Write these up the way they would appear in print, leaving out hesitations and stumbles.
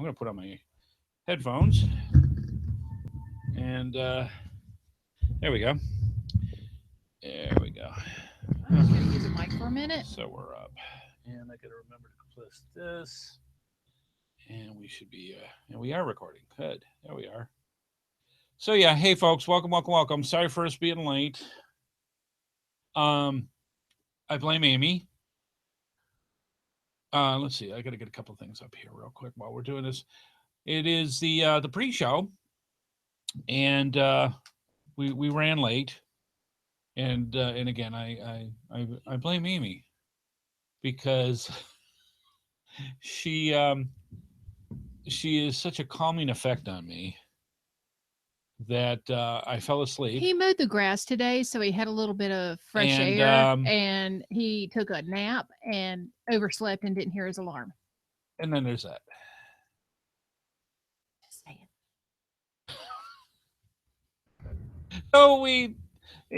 I'm going to put on my headphones. And there we go. There we go. I'm just going to use a mic for a minute. So we're up. And I got to remember to list this. And we should be, and we are recording. Good. There we are. So yeah, hey folks, welcome. Sorry for us being late. I blame Amy. Let's see. I got to get a couple things up here real quick while we're doing this. It is the pre-show, and we ran late, and again I blame Amy because she is such a calming effect on me that I fell asleep. He mowed the grass today, so he had a little bit of fresh air, and he took a nap and overslept and didn't hear his alarm. And then there's that. Just saying. So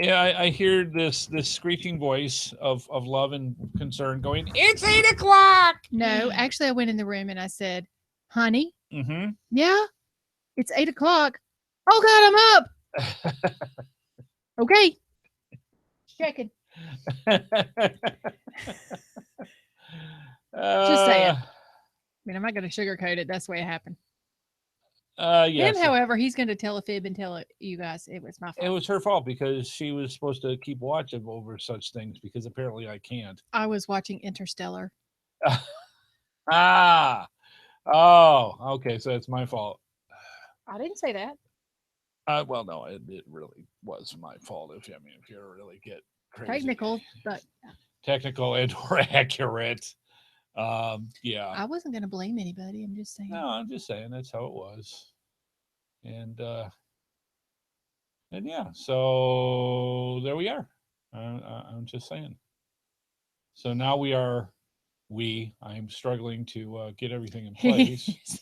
I hear this screeching voice of love and concern going, "It's 8 o'clock." No, actually, I went in the room and I said, "Honey, mm-hmm. Yeah, it's 8 o'clock. Oh God, I'm up." Okay. Checking. Just saying. I mean, I'm not going to sugarcoat it. That's the way it happened. Yes. Him, however, he's going to tell a fib and tell you guys it was my fault. It was her fault because she was supposed to keep watch over such things because apparently I can't. I was watching Interstellar. Oh, okay. So it's my fault. I didn't say that. Well, no, it really was my fault. If you really get crazy. Technical and or accurate. Yeah. I wasn't going to blame anybody. I'm just saying. No, I'm just saying that's how it was. And yeah, so there we are. I'm just saying. So now I'm struggling to get everything in place.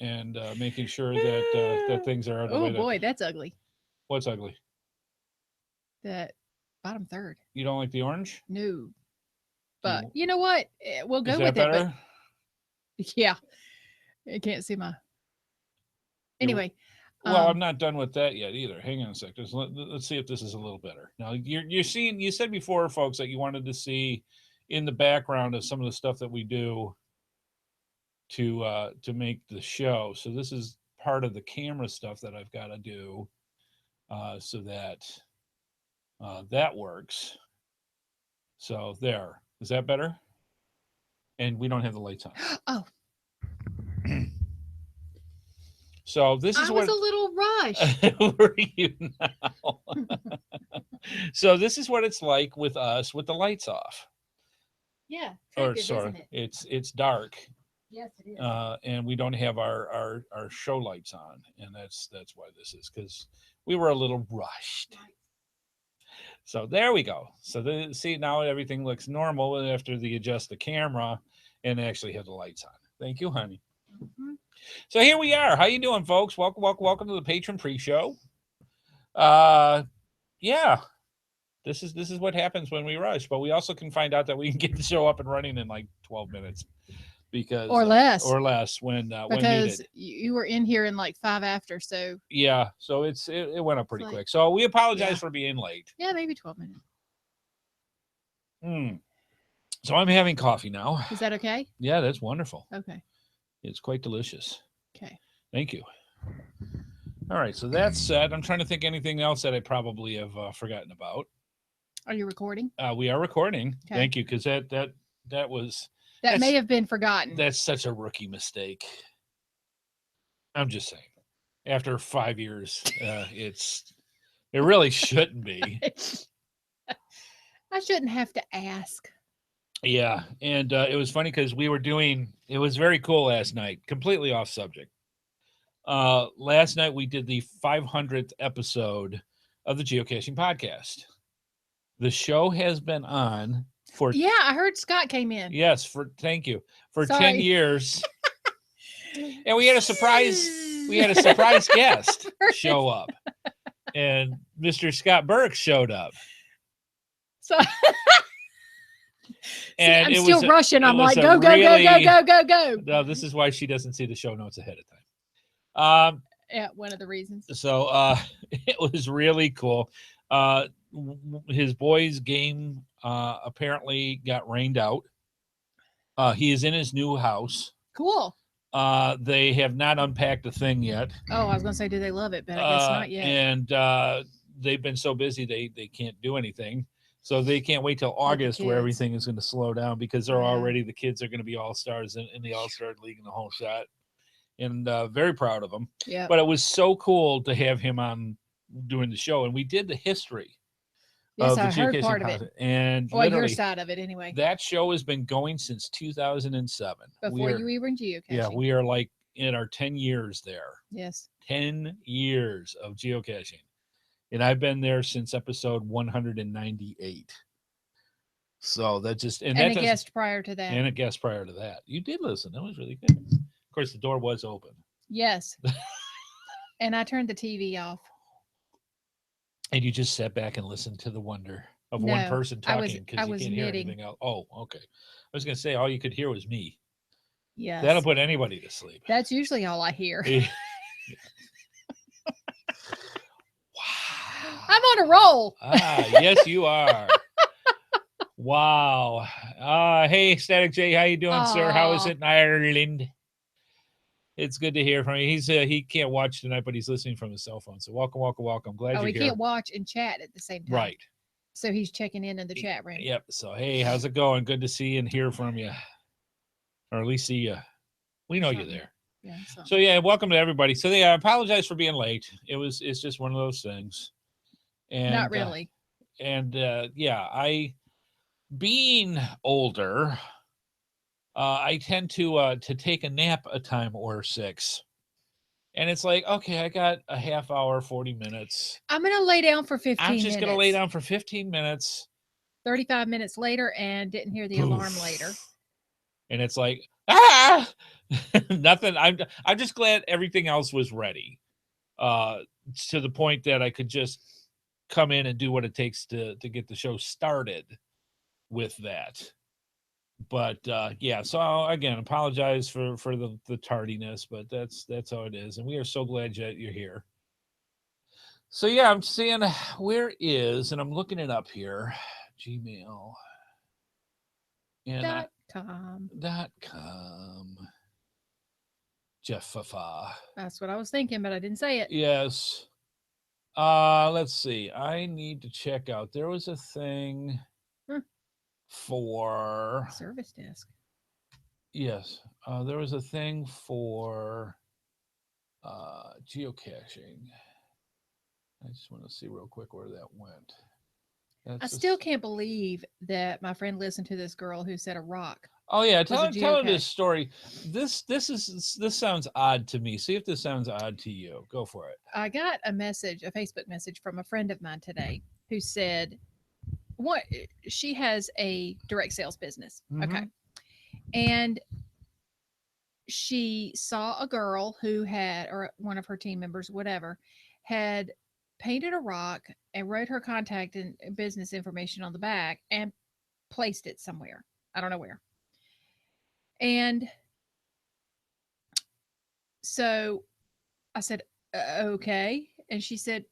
And making sure that things are out of the way. Oh boy, that's ugly. What's ugly? That bottom third. You don't like the orange? No. But you know what? We'll go with better? it. But yeah. I can't see my. Anyway. Well, I'm not done with that yet either. Hang on a sec. Let's see if this is a little better. Now you're seeing. You said before, folks, that you wanted to see in the background of some of the stuff that we do to make the show. So this is part of the camera stuff that I've got to do so that that works. So there. Is that better? And we don't have the lights on. Oh. So this is I was a little rushed. Were you now? So this is what it's like with us with the lights off. Yeah. Or sorry, it's dark. Yes, it is. And we don't have our show lights on, and that's why this is, because we were a little rushed. Right. So there we go. So see, now everything looks normal after they adjust the camera and actually have the lights on. Thank you, honey. Mm-hmm. So here we are. How you doing, folks? Welcome to the Patron Pre-Show. Yeah. This is what happens when we rush, but we also can find out that we can get the show up and running in like 12 minutes. Because or less when because needed. You were in here in like 5 after, so yeah, so it went up pretty quick. So we apologize for being late. Yeah, maybe 12 minutes. So I'm having coffee now. Is that okay? Yeah, that's wonderful. Okay, it's quite delicious. Okay, thank you. All right, so that's said. I'm trying to think anything else that I probably have forgotten about. Are you recording? We are recording. Okay. Thank you, because that was. That may have been forgotten. That's such a rookie mistake. I'm just saying. After 5 years, it really shouldn't be. I shouldn't have to ask. Yeah, and it was funny because it was very cool last night, completely off subject. Last night we did the 500th episode of the Geocaching Podcast. The show has been on I heard Scott came in. Yes, thank you. For 10 years. And we had a surprise guest show up. And Mr. Scott Burke showed up. So And I'm still rushing. I'm like, go. No, this is why she doesn't see the show notes ahead of time. Yeah, one of the reasons. So it was really cool. His boys' game apparently got rained out. He is in his new house. Cool. They have not unpacked a thing yet. Oh, I was going to say, do they love it? But I guess not yet. And they've been so busy, they can't do anything. So they can't wait till August where everything is going to slow down because they're already, the kids are going to be all-stars in the All-Star League and the whole shot. And very proud of them. Yeah. But it was so cool to have him on doing the show. And we did the history. Yes, I heard part of it. And your side of it anyway. That show has been going since 2007. Before you were in geocaching. Yeah, we are like in our 10 years there. Yes. 10 years of geocaching. And I've been there since episode 198. So that just... And a guest prior to that. And a guest prior to that. You did listen. That was really good. Of course, the door was open. Yes. And I turned the TV off. And you just sat back and listened to the wonder of one person talking because you can't hear anything else. Oh, okay. I was going to say all you could hear was me. Yes. That'll put anybody to sleep. That's usually all I hear. Wow. I'm on a roll. Yes, you are. Wow. Hey, Static J, how you doing, sir? How is it in Ireland? It's good to hear from you. He can't watch tonight, but he's listening from his cell phone. So welcome. Glad you're here. He can't watch and chat at the same time. Right. So he's checking in the chat room. Yep. So, hey, how's it going? Good to see and hear from you. Or at least see you. We know you're there. Yeah. So, yeah, welcome to everybody. So, I apologize for being late. It's just one of those things. And not really. Being older, I tend to take a nap a time or 6. And it's like, okay, I got a half hour, 40 minutes. I'm going to lay down for 15 minutes. I'm just going to lay down for 15 minutes. 35 minutes later and didn't hear the alarm later. And it's like, nothing. I'm just glad everything else was ready to the point that I could just come in and do what it takes to get the show started with that. But so again, apologize for the tardiness, but that's how it is. And we are so glad that you're here. So yeah, I'm seeing and I'm looking it up here. Gmail. And .com. Jeffafa. That's what I was thinking, but I didn't say it. Yes. Let's see. I need to check out. There was a thing for service desk. Yes. There was a thing for geocaching. I just want to see real quick where that went. I still can't believe that my friend listened to this girl who said a rock. Oh yeah, tell her this story. This sounds odd to me. See if this sounds odd to you. Go for it. I got a Facebook message from a friend of mine today who said, "What? She has a direct sales business, okay, and she saw a girl who had, or one of her team members, whatever, had painted a rock and wrote her contact and business information on the back and placed it somewhere. I don't know where." And so I said, okay. And she said,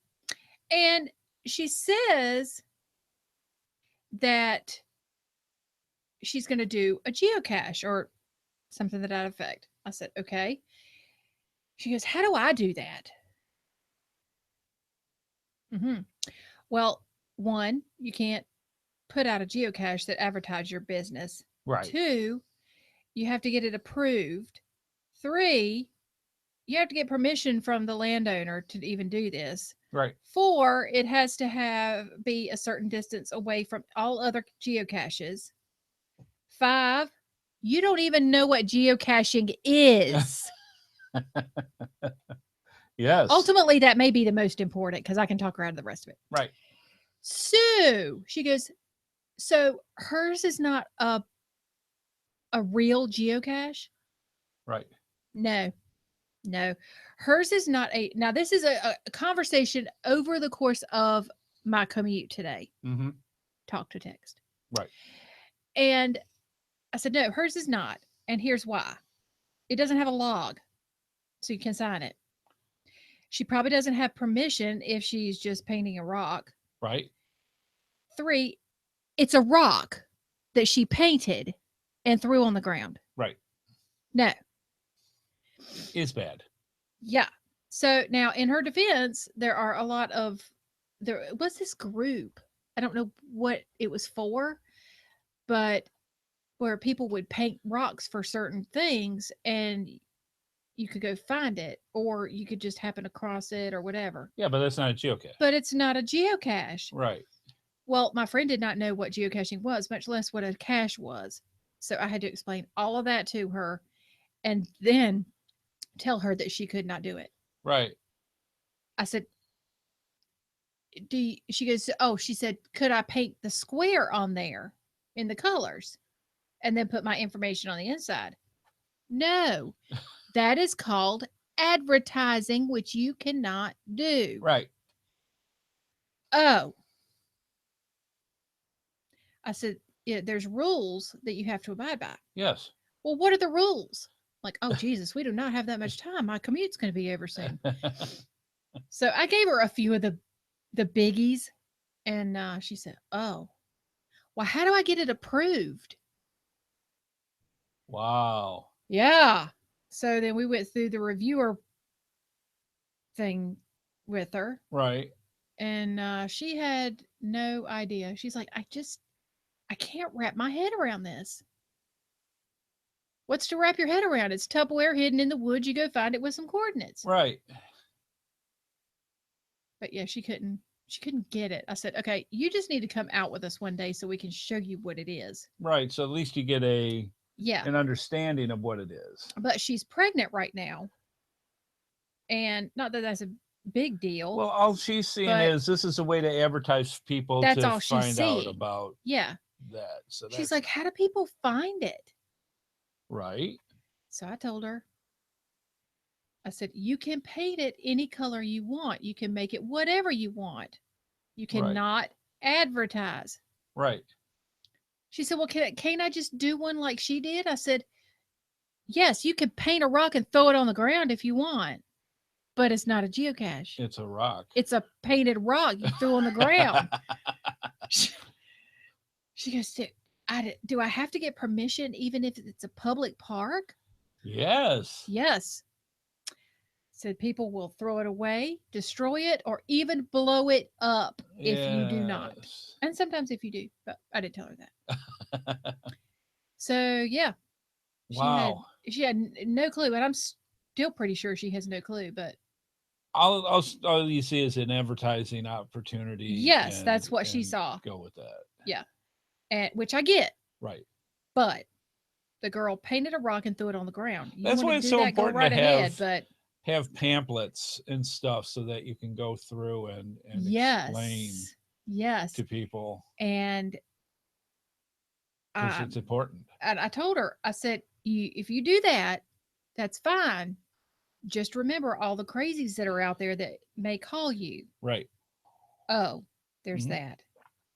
and she says that she's going to do a geocache or something to that effect. I said, okay. She goes, how do I do that? Well, 1, you can't put out a geocache that advertises your business. Right. 2, you have to get it approved. 3, you have to get permission from the landowner to even do this. Right. 4, it has to be a certain distance away from all other geocaches. 5, you don't even know what geocaching is. Yes. Ultimately, that may be the most important because I can talk her out of the rest of it. Right. So she goes, so hers is not a real geocache? Right. No. Hers is not now this is a conversation over the course of my commute today. Talk to text. Right. And I said, no, hers is not. And here's why. It doesn't have a log, so you can sign it. She probably doesn't have permission if she's just painting a rock. Right. 3, it's a rock that she painted and threw on the ground. Right. No. It's bad. Yeah. So now, in her defense, there was this group. I don't know what it was for, but where people would paint rocks for certain things, and you could go find it, or you could just happen across it or whatever. Yeah, but that's not a geocache. But it's not a geocache. Right. Well, my friend did not know what geocaching was, much less what a cache was. So I had to explain all of that to her and then tell her that she could not do it. Right. I said, she goes, oh, she said, could I paint the square on there in the colors and then put my information on the inside? No, that is called advertising, which you cannot do. Right. Oh. I said, yeah, there's rules that you have to abide by. Yes. Well, what are the rules? Like, oh, Jesus, we do not have that much time. My commute's going to be over soon. So I gave her a few of the biggies, and she said, oh, well, how do I get it approved? Wow. Yeah. So then we went through the reviewer thing with her. Right. And she had no idea. She's like, I can't wrap my head around this. What's to wrap your head around? It's Tupperware hidden in the woods. You go find it with some coordinates. Right. But yeah, she couldn't get it. I said, okay, you just need to come out with us one day so we can show you what it is. Right. So at least you get an understanding of what it is. But she's pregnant right now. And not that that's a big deal. Well, all she's seeing is this is a way to advertise people to find out about that. So she's like, how do people find it? Right. So I told her, I said, you can paint it any color you want. You can make it whatever you want. You cannot advertise. Right. She said, well, can't I just do one like she did? I said, yes, you can paint a rock and throw it on the ground if you want, but it's not a geocache. It's a rock. It's a painted rock you threw on the ground. She goes, do I have to get permission even if it's a public park? Yes. Yes. Said people will throw it away, destroy it, or even blow it up if you do not. And sometimes if you do, but I didn't tell her that. So, yeah. Wow. She had no clue, and I'm still pretty sure she has no clue, but all you see is an advertising opportunity. Yes, that's what she saw. Go with that. Yeah. And which I get. Right. But the girl painted a rock and threw it on the ground. That's why it's so important to have pamphlets and stuff so that you can go through and explain to people. And it's important. And I told her, I said, if you do that, that's fine. Just remember all the crazies that are out there that may call you. Right. Oh, there's that.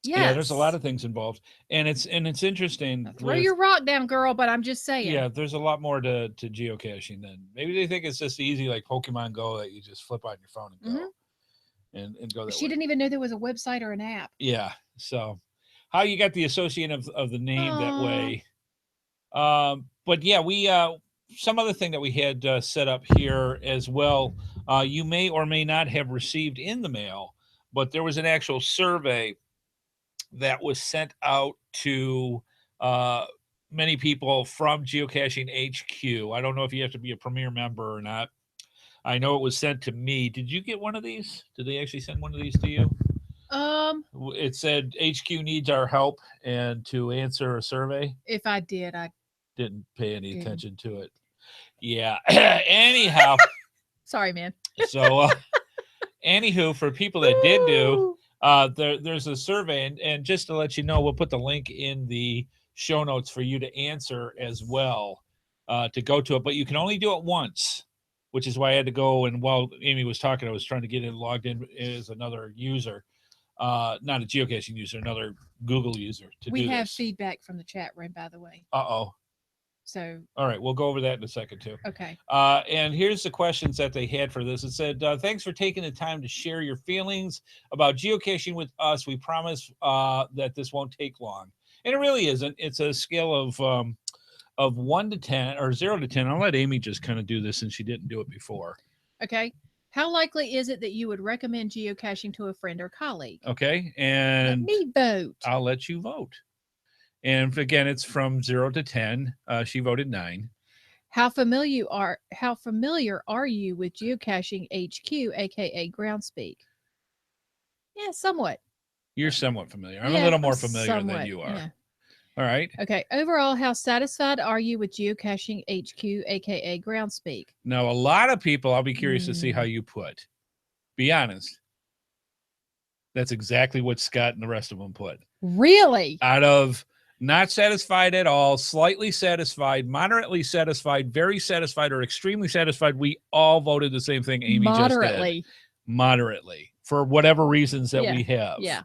Yes. Yeah, there's a lot of things involved, and it's interesting. Now throw your rock down, girl, but I'm just saying. Yeah, there's a lot more to geocaching than maybe they think it's just easy like Pokemon Go that you just flip on your phone and go and go. She didn't even know there was a website or an app. Yeah, so how you got the association of the name that way? But yeah, we some other thing that we had set up here as well. You may or may not have received in the mail, but there was an actual survey that was sent out to many people from Geocaching HQ. I don't know if you have to be a Premier member or not. I know it was sent to me. Did you get one of these? Did they actually send one of these to you? It said HQ needs our help and to answer a survey. If I did, I didn't pay any attention to it. Yeah. Anyhow. Sorry, man. So, anywho, for people that did do, there's a survey, and just to let you know, we'll put the link in the show notes for you to answer as well, to go to it. But you can only do it once, which is why I had to go. And while Amy was talking, I was trying to get it logged in as another user. not a geocaching user, another Google user to We do have this. feedback from the chat room, by the way. Uh-oh. So, all right, we'll go over that in a second too. Okay. And here's the questions that they had for this. It said, thanks for taking the time to share your feelings about geocaching with us. We promise that this won't take long. And it really isn't. It's a scale of 1 to 10 or 0 to 10. I'll let Amy just kind of do this since she didn't do it before. Okay. How likely is it that you would recommend geocaching to a friend or colleague? Okay. And let me vote. I'll let you vote. And again, it's from 0 to 10. She voted 9. How familiar are you with Geocaching HQ, aka Groundspeak? Yeah, somewhat. You're somewhat familiar. I'm a little more familiar than you are. Yeah. All right. Okay. Overall, how satisfied are you with Geocaching HQ, aka Groundspeak? Now, a lot of people, I'll be curious to see how you put. Be honest. That's exactly what Scott and the rest of them put. Really? Out of not satisfied at all, slightly satisfied, moderately satisfied, very satisfied, or extremely satisfied, we all voted the same thing Amy just did. Moderately. For whatever reasons that we have. Yeah.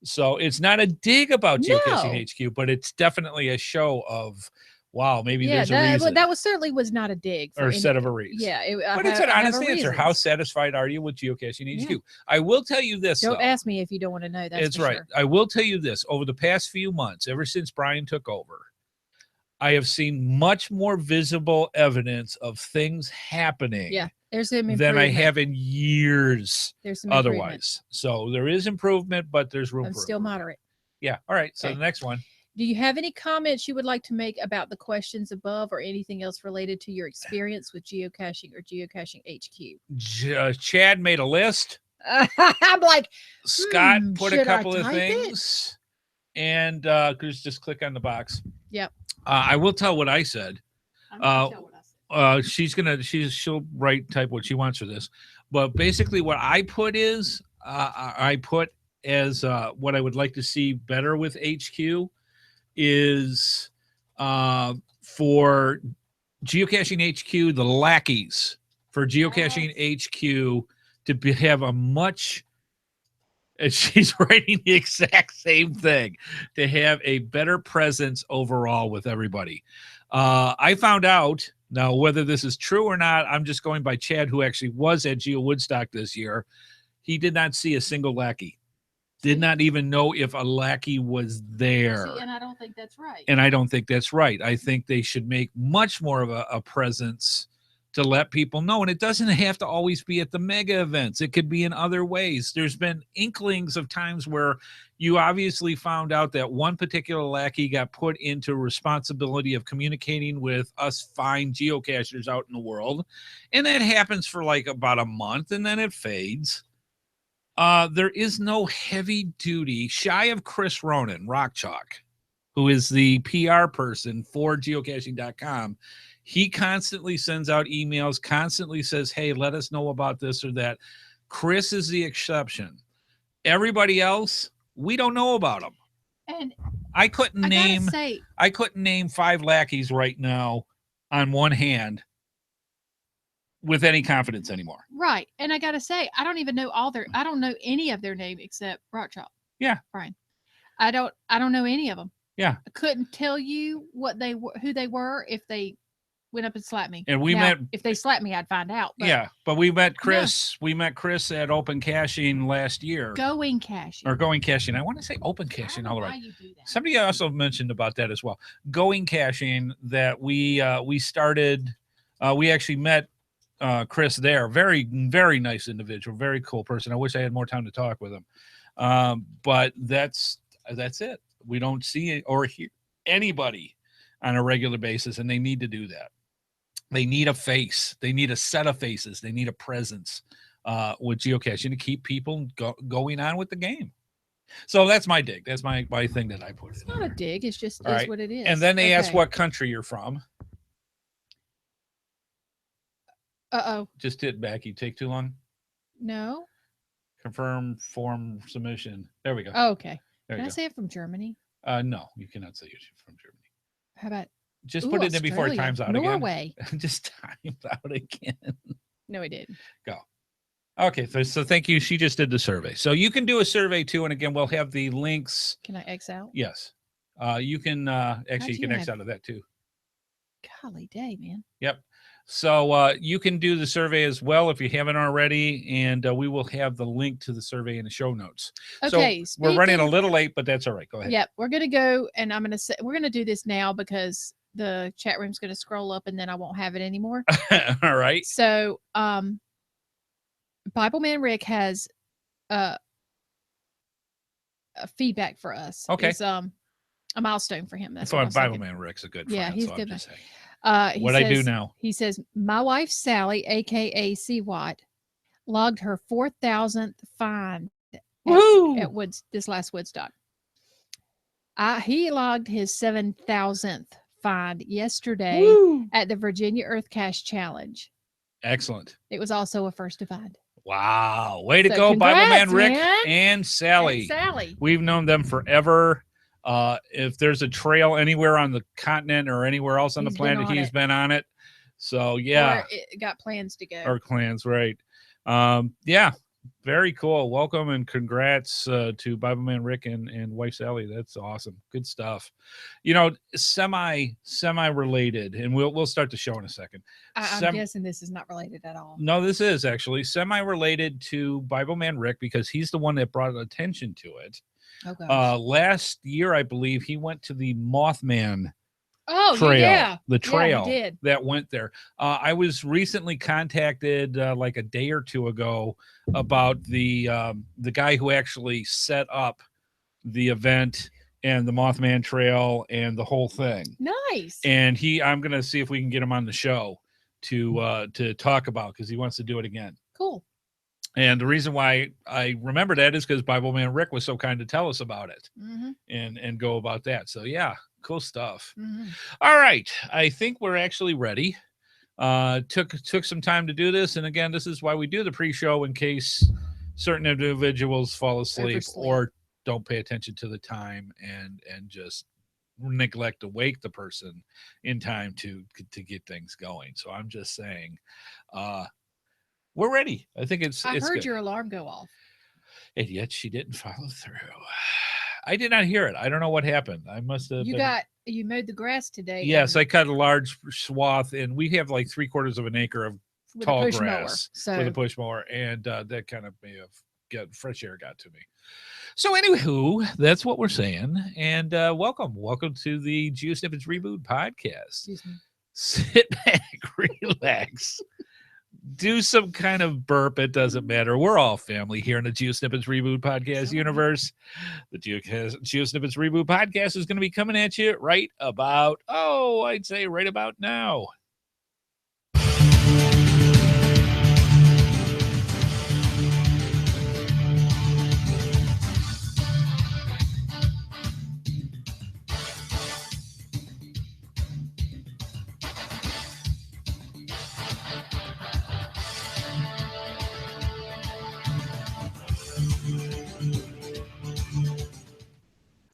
So it's not a dig about Geocaching HQ, but it's definitely a show of, wow, maybe there's a reason. That certainly was not a dig. Or a set of a reason. Yeah. But it's an honest answer. How satisfied are you with Geocaching HQ? I will tell you this, Don't ask me if you don't want to know. That's right. Sure. I will tell you this. Over the past few months, ever since Brian took over, I have seen much more visible evidence of things happening. Yeah. There's some than I have in years. There's some otherwise. So there is improvement, but there's room for still moderate. Yeah. All right. So the next one. Do you have any comments you would like to make about the questions above or anything else related to your experience with geocaching or Geocaching HQ? Chad made a list. I'm like, Scott put a couple of things. And just click on the box. Yep. I will tell what I said. She'll type what she wants for this, but basically what I put is I put as what I would like to see better with HQ is for Geocaching HQ, the lackeys for Geocaching HQ to have a much, and she's writing the exact same thing, to have a better presence overall with everybody. I found out, now whether this is true or not, I'm just going by Chad, who actually was at Geo Woodstock this year. He did not see a single lackey. Did not even know if a lackey was there. See, and I don't think that's right. I think they should make much more of a presence to let people know. And it doesn't have to always be at the mega events. It could be in other ways. There's been inklings of times where you obviously found out that one particular lackey got put into responsibility of communicating with us fine geocachers out in the world. And that happens for like about a month and then it fades. There is no heavy duty, shy of Chris Ronan, Rock Chalk, who is the PR person for geocaching.com. He constantly sends out emails, constantly says, hey, let us know about this or that. Chris is the exception. Everybody else, we don't know about them. And I couldn't name 5 lackeys right now on one hand with any confidence anymore. Right. And I got to say, I don't know any of their name except Rock Chalk. Yeah. Brian. I don't know any of them. Yeah. I couldn't tell you who they were if they went up and slapped me. And if they slapped me, I'd find out. But we met Chris. No. We met Chris at Open Caching last year. Going Caching. I want to say Open Caching. All right. Somebody also mentioned about that as well. Going Caching, that we started. We actually met Chris there. Very, very nice individual. Very cool person. I wish I had more time to talk with him. But that's it. We don't see or hear anybody on a regular basis, and they need to do that. They need a face. They need a set of faces. They need a presence with geocaching to keep people going on with the game. So that's my dig. That's my thing that I put. It's not a dig. It's just what it is. And then they ask what country you're from. Uh-oh. Just hit back. You take too long? No. Confirm form submission. There we go. Oh, okay. Can I say it from Germany? No, you cannot say you're from Germany. How about just put it in before it times out Norway. again? Just times out again. No, it didn't. Go. Okay, so thank you. She just did the survey. So you can do a survey too. And again, we'll have the links. Can I X out? Yes. You can actually, you can X out of that too. Golly day, man. Yep. So you can do the survey as well if you haven't already. And we will have the link to the survey in the show notes. Okay. So we're running a little late, but that's all right. Go ahead. Yep. We're going to go and I'm going to say, we're going to do this now because the chat room's going to scroll up and then I won't have it anymore. All right. So, Bible Man Rick has a feedback for us. Okay. It's a milestone for him. That's why what Bible Man Rick's a good friend. Yeah, he's so good. What I do now? He says, my wife Sally, aka C Watt, logged her 4,000th find at this last Woodstock. He logged his 7,000th find yesterday at the Virginia Earth Cache Challenge. Excellent. It was also a first to find. Wow. Way to go, Bible Man Rick and Sally. We've known them forever. If there's a trail anywhere on the continent or anywhere else on the planet, he's been on it. So, yeah. Or it got plans to go. Or plans, right. Yeah. Very cool. Welcome and congrats to Bible Man Rick and wife Sally. That's awesome. Good stuff. You know, semi related, and we'll start the show in a second. I'm guessing this is not related at all. No, this is actually semi related to Bible Man Rick because he's the one that brought attention to it. Okay. Last year, I believe he went to the Mothman trail, the trail that went there. I was recently contacted like a day or two ago about the guy who actually set up the event and the Mothman trail and the whole thing. Nice. And I'm going to see if we can get him on the show to talk about, because he wants to do it again. Cool. And the reason why I remember that is because Bible Man Rick was so kind to tell us about it and go about that. So yeah, cool stuff. All right. I think we're actually ready. Took some time to do this. And again, this is why we do the pre-show, in case certain individuals fall asleep or don't pay attention to the time and just neglect to wake the person in time to get things going. So I'm just saying, we're ready. I think I heard good. Your alarm go off. And yet she didn't follow through. I did not hear it. I don't know what happened. I must have. You mowed the grass today. Yes, I cut a large swath, and we have like 3/4 of an acre of tall grass with a push mower, and that kind of may have fresh air got to me. So anywho, that's what we're saying. And welcome to the GeoSnippits Reboot Podcast. Sit back, relax. Do some kind of burp. It doesn't matter. We're all family here in the GeoSnippits Reboot Podcast universe. The GeoSnippits Reboot Podcast is going to be coming at you right about, I'd say right about now.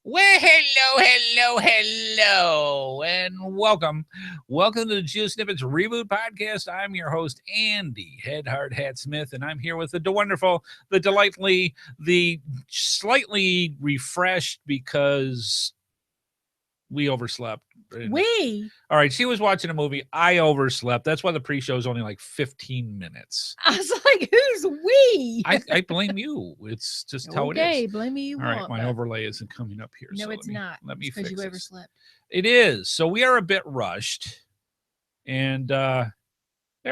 Well, hello, and welcome to the GeoSnippits Reboot Podcast. I'm your host, Andy HeadHardHat Smith, and I'm here with the wonderful, the delightfully, the slightly refreshed because we overslept. All right, she was watching a movie. I overslept. That's why the pre-show is only like 15 minutes. I was like, who's we? I blame you. It's just how it is. Okay, blame me. All right, my overlay isn't coming up here. No, so it's not. Let me fix it. Because you overslept. It is. So we are a bit rushed. And there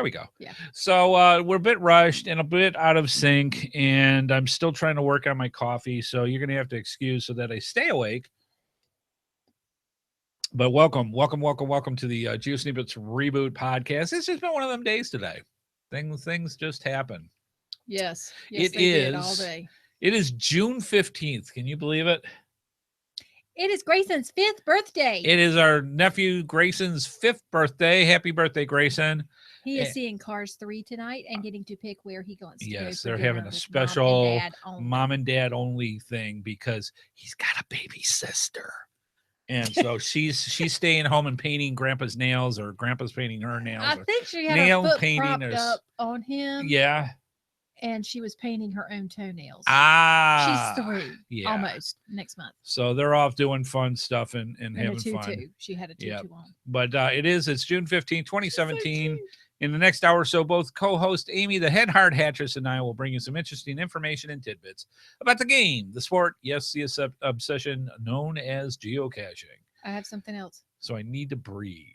we go. Yeah. So we're a bit rushed and a bit out of sync. And I'm still trying to work on my coffee. So you're going to have to excuse so that I stay awake. But welcome to the GeoSnippits Reboot Podcast. It's just been one of them days today. Things just happen. Yes, it is all day. It is June 15th. Can you believe it? It is Grayson's 5th birthday. It is our nephew Grayson's 5th birthday. Happy birthday, Grayson. He is seeing Cars 3 tonight and getting to pick where he wants to go. Yes, they're having a special mom and dad only thing because he's got a baby sister. And so she's staying home and painting Grandpa's nails, or Grandpa's painting her nails. I think she had nail her foot painting propped up on him. Yeah. and she was painting her own toenails. Ah, She's 3, yeah. almost next month. So they're off doing fun stuff and And having a tutu. fun. She had a tutu on. But it's June 15th, 2017. So In the next hour or so, both co-host Amy, the HeadHardHatress, and I will bring you some interesting information and tidbits about the game, the sport, yes, the obsession known as geocaching. I have something else. So I need to breathe.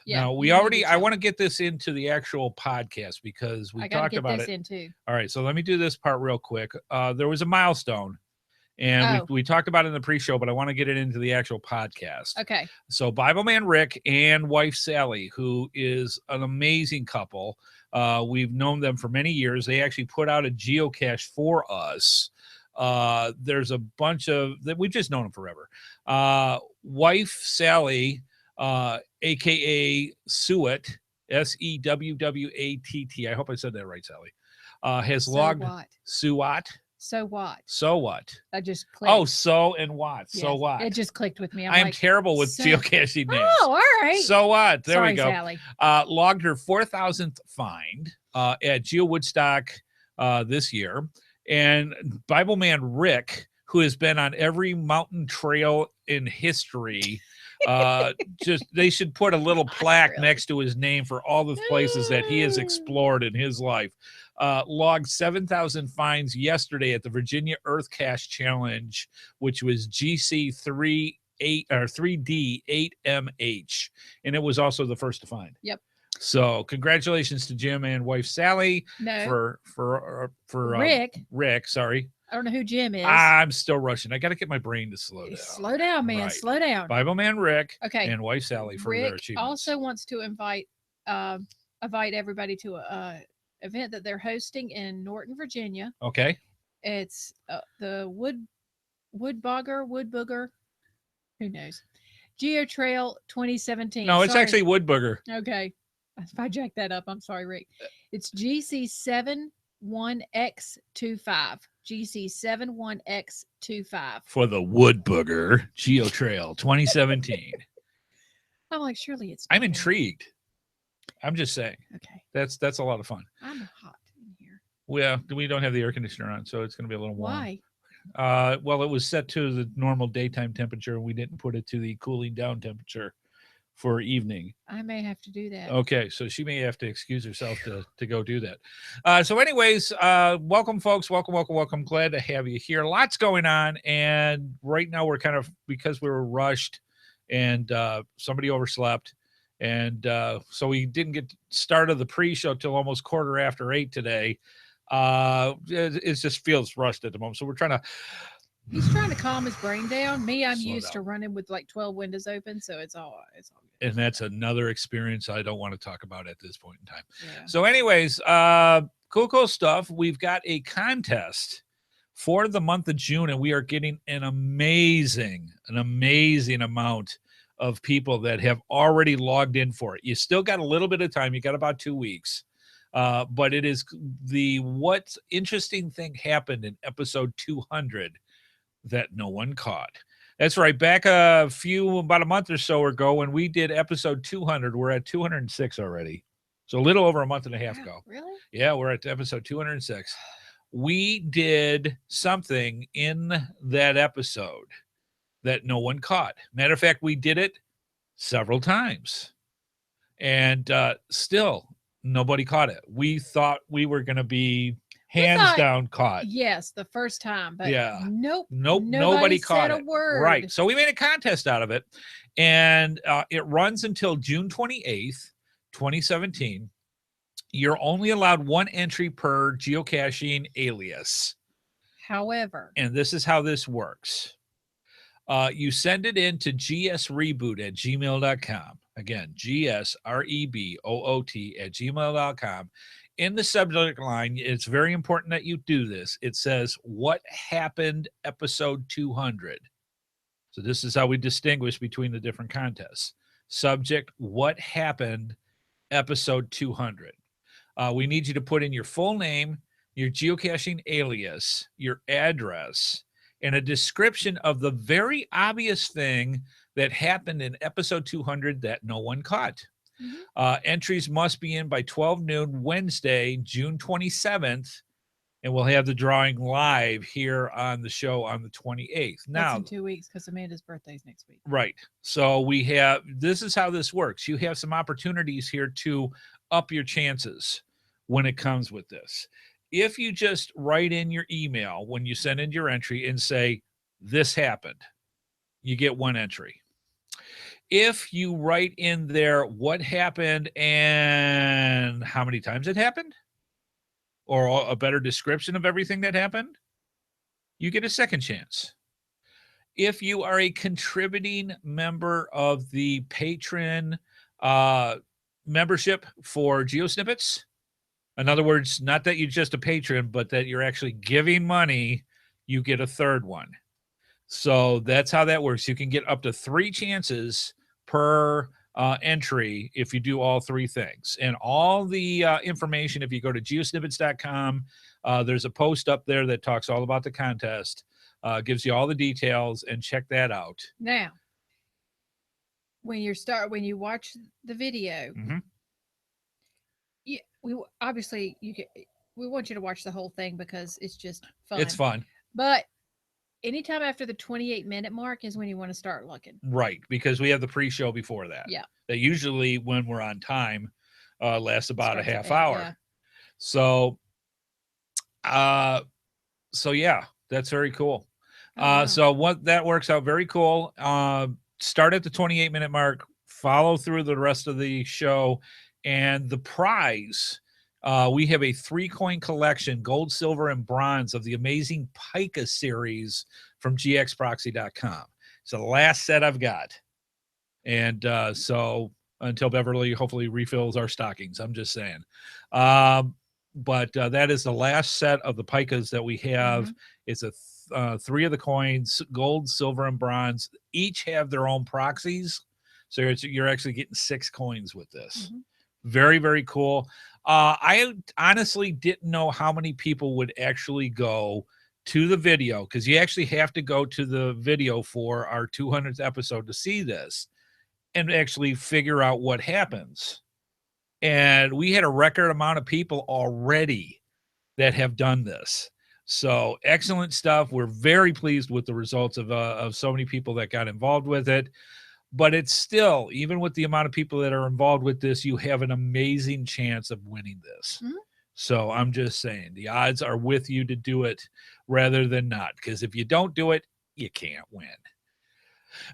Yeah, now, I want to get this into the actual podcast because we talked about it. In too. All right, so let me do this part real quick. There was a milestone. And we talked about it in the pre-show, but I want to get it into the actual podcast. Okay. So Bible Man Rick and wife Sally, who is an amazing couple. We've known them for many years. They actually put out a geocache for us. There's a bunch of that we've just known them forever. Wife Sally, aka Sewat, Sewwatt. I hope I said that right, Sally. Has logged Sewwatt. So what? So what? I just clicked. Oh, so and what? Yes, so what? It just clicked with me. I'm terrible with geocaching names. Oh, all right. So what? There Sorry, we go. Sally. Logged her 4,000th find at Geo Woodstock this year. And Bible Man Rick, who has been on every mountain trail in history, they should put a little plaque next to his name for all the places that he has explored in his life. Logged 7,000 finds yesterday at the Virginia Earth Cache Challenge, which was GC3D8MH, and it was also the first to find. Yep. So congratulations to Jim and wife Sally. No. For Rick. Rick, sorry. I don't know who Jim is. I'm still rushing. I got to get my brain to slow down. Slow down, man. Right. Slow down. Bible Man Rick. Okay. And wife Sally for Rick their achievements. Also wants to invite everybody to a event that they're hosting in Norton, Virginia. Okay. It's the Wood Booger. Who knows? Geo Trail 2017. No, it's actually Wood Booger. Okay. If I jack that up, I'm sorry, Rick. It's GC71X25. GC71X25. For the Wood Booger Geo Trail 2017. I'm like, surely it's. I'm intrigued. I'm just saying. Okay. That's a lot of fun. I'm hot in here. Well, we don't have the air conditioner on, so it's going to be a little warm. Why? Well, it was set to the normal daytime temperature, and we didn't put it to the cooling down temperature for evening. I may have to do that. Okay, so she may have to excuse herself to go do that. So anyways, welcome, folks. Welcome. Glad to have you here. Lots going on, and right now we're kind of, because we were rushed and somebody overslept, and so we didn't get started the pre-show till almost 8:15 today. It just feels rushed at the moment, so we're trying to. He's trying to calm his brain down. Me, I'm used to down. running with like 12 windows open, so it's all good. And that's another experience I don't want to talk about at this point in time. Yeah. So anyways, cool stuff. We've got a contest for the month of June, and we are getting an amazing amount of people that have already logged in for it. You still got a little bit of time. You got about 2 weeks. But it is what interesting thing happened in episode 200 that no one caught. That's right. Back about a month or so ago, when we did episode 200, we're at 206 already. So a little over a month and a half ago. Really? Yeah, we're at episode 206. We did something in that episode that no one caught. Matter of fact, we did it several times. And still, nobody caught it. We thought we were going to be hands down caught. Yes, the first time, but nope. Nobody caught said it. A word. Right. So we made a contest out of it, and it runs until June 28th, 2017. You're only allowed one entry per geocaching alias. However, and this is how this works. You send it in to gsreboot@gmail.com. Again, gsreboot@gmail.com. In the subject line, it's very important that you do this. It says, "What happened episode 200?" So this is how we distinguish between the different contests. Subject, what happened episode 200? We need you to put in your full name, your geocaching alias, your address, and a description of the very obvious thing that happened in episode 200 that no one caught. Mm-hmm. Entries must be in by 12 noon Wednesday, June 27th, and we'll have the drawing live here on the show on the 28th. That's Now, in 2 weeks because Amanda's birthday's next week. right. So this is how this works. You have some opportunities here to up your chances when it comes with this. If you just write in your email when you send in your entry and say, this happened, you get 1 entry. If you write in there what happened and how many times it happened, or a better description of everything that happened, you get a second chance. If you are a contributing member of the patron membership for GeoSnippits, in other words, not that you're just a patron, but that you're actually giving money, you get a third one. So that's how that works. You can get up to 3 chances per entry if you do all 3 things. And all the information, if you go to geosnippits.com, there's a post up there that talks all about the contest, gives you all the details, and check that out. Now, when you watch the video, we obviously we want you to watch the whole thing because it's just fun. It's fun. But anytime after the 28-minute mark is when you want to start looking. Right, because we have the pre-show before that. Yeah. That usually, when we're on time, lasts about a half hour. Yeah. So yeah, that's very cool. So what that works out very cool. Start at the 28-minute mark, follow through the rest of the show, and the prize, we have a 3-coin collection, gold, silver, and bronze, of the amazing Pica series from gxproxy.com. It's the last set I've got. And so until Beverly hopefully refills our stockings, I'm just saying. But that is the last set of the Picas that we have. It's 3 of the coins, gold, silver, and bronze. Each have their own proxies. So you're actually getting 6 coins with this. Very, very cool. I honestly didn't know how many people would actually go to the video, because you actually have to go to the video for our 200th episode to see this and actually figure out what happens. And we had a record amount of people already that have done this. So excellent stuff. We're very pleased with the results of so many people that got involved with it. But it's still, even with the amount of people that are involved with this, you have an amazing chance of winning this. So I'm just saying, the odds are with you to do it rather than not, because if you don't do it, you can't win.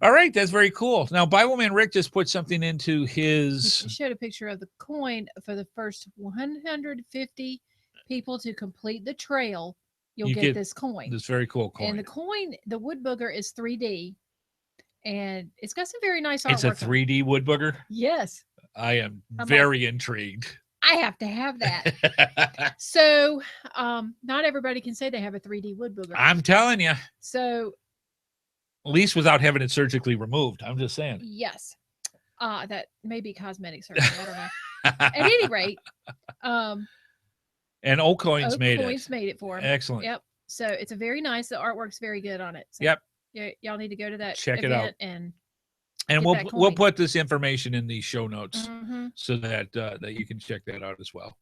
All right, that's very cool. Now, Bibleman Rick just put something into his... He showed a picture of the coin for the first 150 people to complete the trail. You'll get this coin. This very cool coin. And the coin, the wood booger, is 3D. And it's got some very nice artwork. It's a 3D wood booger? Yes. I am very intrigued. I have to have that. So, not everybody can say they have a 3D wood booger. I'm telling you. So, at least without having it surgically removed. I'm just saying. Yes. That may be cosmetic surgery. I don't know. At any rate, and Oak Coins made it for him. Excellent. Yep. So it's a very nice. The artwork's very good on it. So yep. Y'all need to go to that. Check it out. And we'll put this information in the show notes so that that you can check that out as well.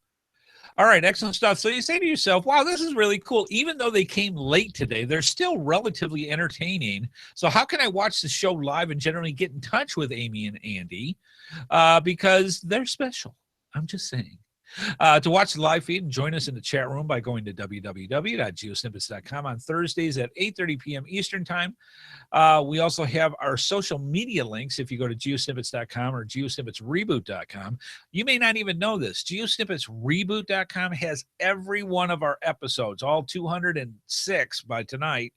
All right, excellent stuff. So you say to yourself, wow, this is really cool. Even though they came late today, they're still relatively entertaining. So how can I watch the show live and generally get in touch with Amy and Andy? Because they're special. I'm just saying. To watch the live feed and join us in the chat room by going to www.geosnippits.com on Thursdays at 8:30 p.m. Eastern Time. We also have our social media links. If you go to geosnippits.com or geosnippitsreboot.com, you may not even know this. Geosnippitsreboot.com has every one of our episodes, all 206 by tonight,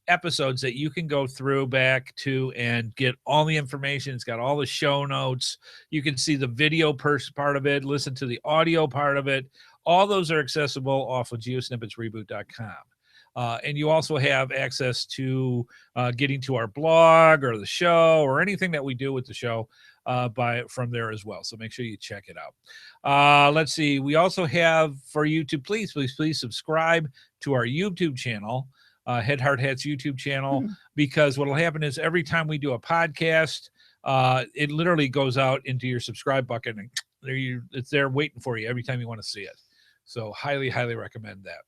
episodes that you can go through back to and get all the information. It's got all the show notes. You can see the video part of it, listen to the audio part of it. All those are accessible off of geosnippitsreboot.com. And you also have access to getting to our blog or the show or anything that we do with the show from there as well. So make sure you check it out. Let's see. We also have for you to please subscribe to our YouTube channel. HeadHardHat's YouTube channel, because what will happen is every time we do a podcast, it literally goes out into your subscribe bucket and it's there waiting for you every time you want to see it. So highly recommend that.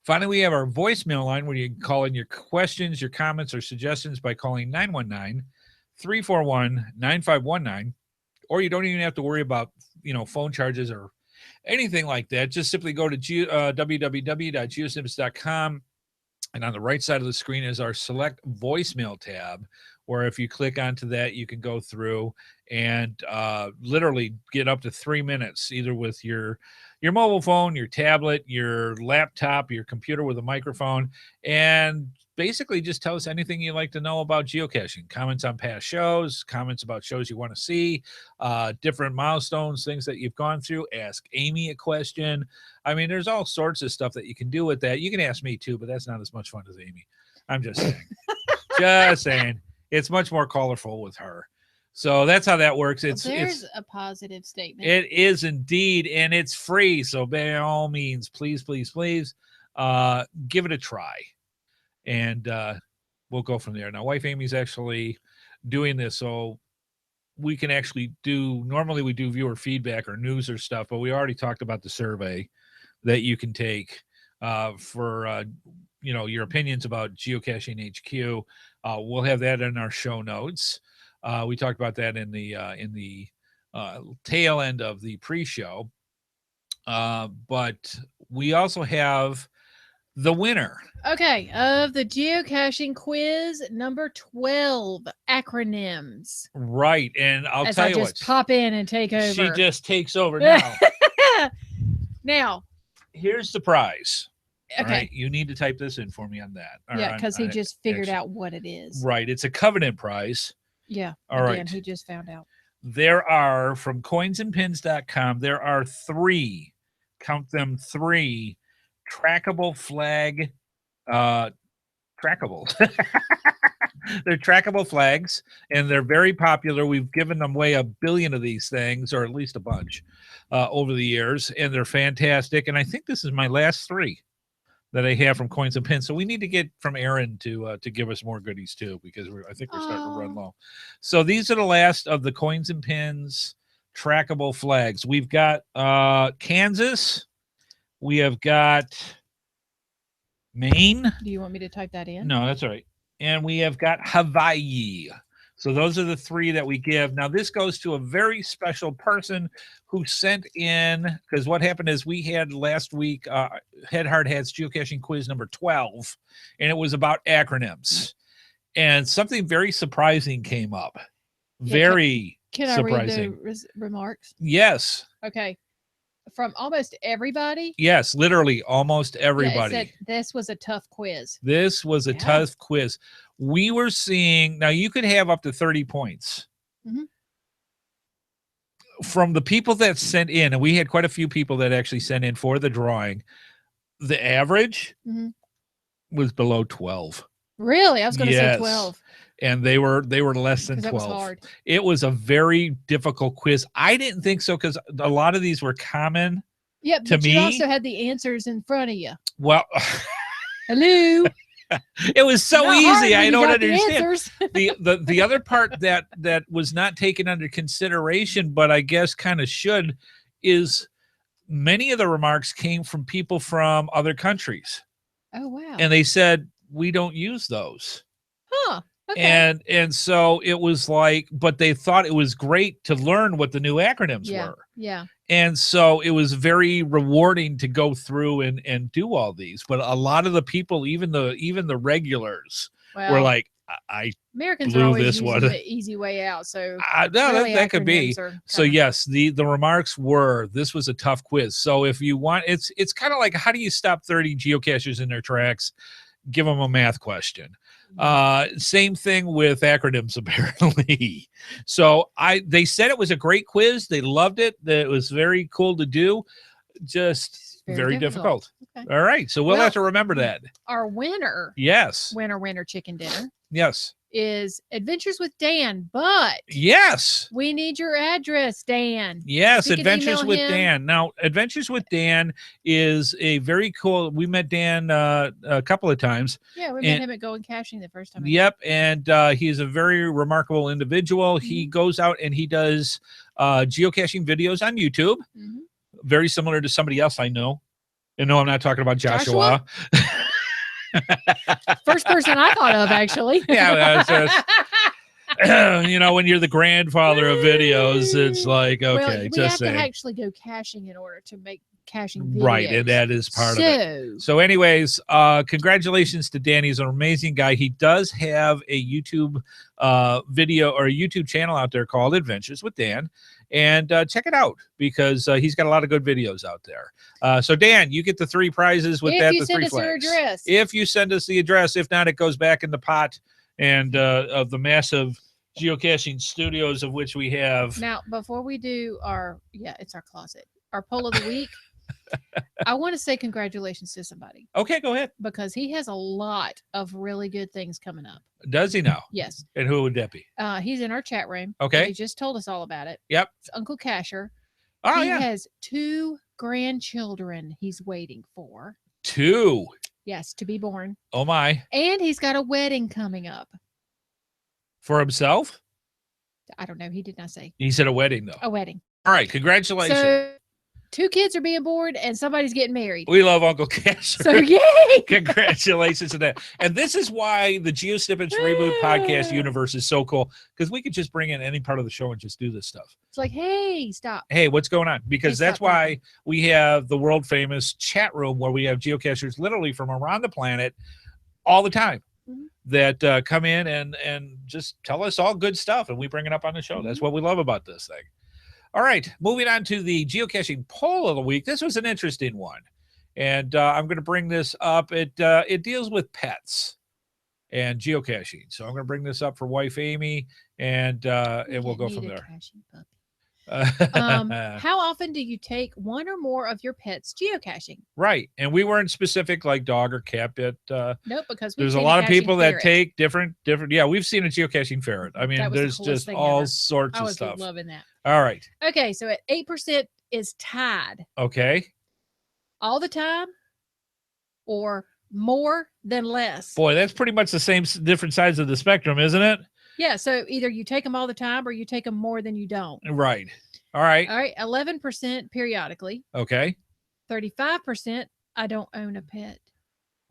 Finally, we have our voicemail line where you can call in your questions, your comments, or suggestions by calling 919-341-9519. Or you don't even have to worry about, phone charges or anything like that. Just simply go to www.geosnippits.com. And on the right side of the screen is our select voicemail tab, where if you click onto that, you can go through and literally get up to 3 minutes, either with your mobile phone, your tablet, your laptop, your computer with a microphone, and basically just tell us anything you'd like to know about geocaching. Comments on past shows, comments about shows you want to see, different milestones, things that you've gone through. Ask Amy a question. I mean, there's all sorts of stuff that you can do with that. You can ask me too, but that's not as much fun as Amy. I'm just saying. Just saying. It's much more colorful with her. So that's how that works. It's a positive statement. It is indeed, and it's free. So by all means, please, please, please, give it a try, and we'll go from there. Now, wife Amy's actually doing this, so we can actually do. Normally, we do viewer feedback or news or stuff, but we already talked about the survey that you can take for your opinions about Geocaching HQ. We'll have that in our show notes. We talked about that in the tail end of the pre-show. But we also have the winner. Okay, of the geocaching quiz number 12, acronyms. Right, and I'll tell you what. Just pop in and take over. She just takes over now. Now, here's the prize. Okay. Right? You need to type this in for me on that. Yeah, because he just figured out what it is. Right. It's a covenant prize. Yeah. All right. He just found out. There are, from coinsandpins.com, there are 3, count them 3, trackable flag, trackables. They're trackable flags, and they're very popular. We've given them away 1 billion of these things, or at least a bunch, over the years, and they're fantastic. And I think this is my last 3 that I have from Coins and Pins. So we need to get from Aaron to give us more goodies too, because I think we're starting to run low. So these are the last of the Coins and Pins trackable flags. We've got Kansas. We have got Maine. Do you want me to type that in? No, that's all right. And we have got Hawaii. So those are the 3 that we give. Now, this goes to a very special person who sent in, because what happened is we had last week HeadHardHat's geocaching quiz number 12, and it was about acronyms. And something very surprising came up. Very surprising. I read the remarks? Yes. Okay. From almost everybody? Yes, literally almost everybody. Yeah, it said this was a tough quiz. This was a tough quiz. We were seeing, now you could have up to 30 points. Mm-hmm. From the people that sent in, and we had quite a few people that actually sent in for the drawing, the average was below 12. Really? I was going to say 12. And they were less than 12. Was hard. It was a very difficult quiz. I didn't think so, because a lot of these were common. Yeah, to but me. You also had the answers in front of you. Well, hello. It was so easy. I don't understand. The the other part that was not taken under consideration, but I guess kind of should, is many of the remarks came from people from other countries. Oh wow. And they said, we don't use those. Huh. Okay. And so it was like, but they thought it was great to learn what the new acronyms were. Yeah. And so it was very rewarding to go through and do all these. But a lot of the people, even the regulars, were like, I Americans blew are always this using one. The easy way out. So no, really that could be. So yes, the remarks were, this was a tough quiz. So if you want, it's kind of like, how do you stop 30 geocachers in their tracks? Give them a math question. Same thing with acronyms, apparently. So they said it was a great quiz. They loved it. That it was very cool to do. Just very difficult. Okay. All right. So we'll have to remember that. Our winner. Yes. Winner chicken dinner. Yes. Is Adventures with Dan, but yes, we need your address, Dan. Yes, Adventures with Dan. Now, Adventures with Dan is a very cool. We met Dan a couple of times. Yeah, we met him at Going Caching the first time. Yep, and he's a very remarkable individual. Mm-hmm. He goes out and he does geocaching videos on YouTube. Mm-hmm. Very similar to somebody else I know And no, I'm not talking about Joshua. First person I thought of, actually. Yeah, when you're the grandfather of videos, it's like, okay, well, we just have saying. to actually go caching in order to make caching videos. Right, and that is part of it. So anyways, congratulations to Danny. He's an amazing guy. He does have a YouTube video or a YouTube channel out there called Adventures with Dan, and check it out because he's got a lot of good videos out there. So Dan, you get the 3 prizes with the 3 flags. If you send us the address. If not, it goes back in the pot and of the massive geocaching studios of which we have. Now, before we do it's our closet, our poll of the week, I want to say congratulations to somebody. Okay, go ahead. Because he has a lot of really good things coming up. Does he now? Yes. And who would that be? He's in our chat room. Okay. He just told us all about it. Yep. It's Uncle Casher. Oh, he yeah. has 2 grandchildren he's waiting for. 2? Yes, to be born. Oh, my. And he's got a wedding coming up. For himself? I don't know. He did not say. He said a wedding, though. A wedding. All right. Congratulations. So, 2 kids are being born and somebody's getting married. We love Uncle Casher. So, yay! Congratulations to that. And this is why the GeoSnippits Reboot Podcast universe is so cool, because we could just bring in any part of the show and just do this stuff. It's like, hey, stop. Hey, what's going on? Because Hey, that's why we have the world famous chat room where we have geocachers literally from around the planet all the time that come in and just tell us all good stuff, and we bring it up on the show. That's what we love about this thing. All right, moving on to the geocaching poll of the week. This was an interesting one, and I'm going to bring this up. It deals with pets and geocaching. So I'm going to bring this up for wife Amy, and we'll go from there. How often do you take one or more of your pets geocaching? Right, and we weren't specific like dog or cat, but nope, because there's a lot of people that take different. Yeah, we've seen a geocaching ferret. I mean, there's just all sorts of stuff. I was loving that. All right. Okay, so at 8% is tied. Okay. All the time, or more than less. Boy, that's pretty much the same different sides of the spectrum, isn't it? Yeah, so either you take them all the time or you take them more than you don't. Right. All right. 11% periodically. Okay. 35%, I don't own a pet.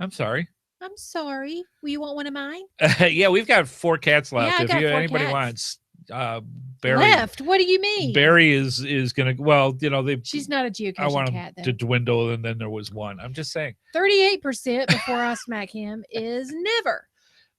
I'm sorry. I'm sorry. Will you want one of mine? Yeah, we've got 4 cats left. Yeah, if anybody wants, Barry left. What do you mean? Barry is gonna. Well, she's not a geocaching cat. I want him to dwindle, and then there was one. I'm just saying. 38% before I smack him is never.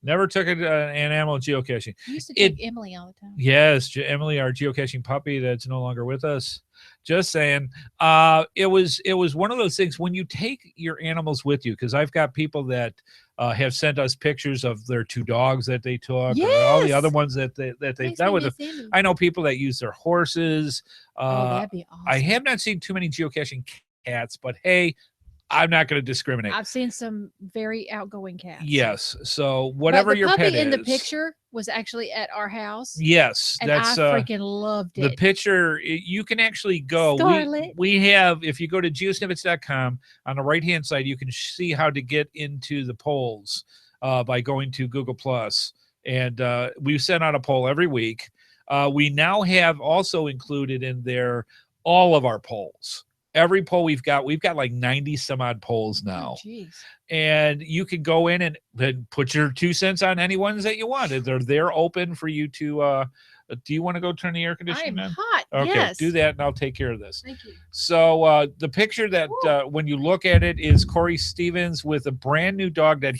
Never took an animal geocaching. I used to take Emily all the time. Yes, Emily, our geocaching puppy that's no longer with us. Just saying. It was one of those things when you take your animals with you, because I've got people that have sent us pictures of their 2 dogs that they took, yes! or all the other ones that they've done with them. I know people that use their horses. That'd be awesome. I have not seen too many geocaching cats, but hey, I'm not going to discriminate. I've seen some very outgoing cats. Yes. So whatever your pet is. The puppy in the picture was actually at our house. Yes. And I freaking loved it. The picture, you can actually go. We have, if you go to geosnippits.com, on the right-hand side, you can see how to get into the polls by going to Google+. And we send out a poll every week. We now have also included in there all of our polls. Every poll we've got like 90 some odd polls now. Oh, and you can go in and put your 2 cents on any ones that you want. They're open for you to, do you want to go turn the air conditioning on? I'm hot. Okay, yes. Do that and I'll take care of this. Thank you. So the picture that when you look at it is Corey Stevens with a brand new dog that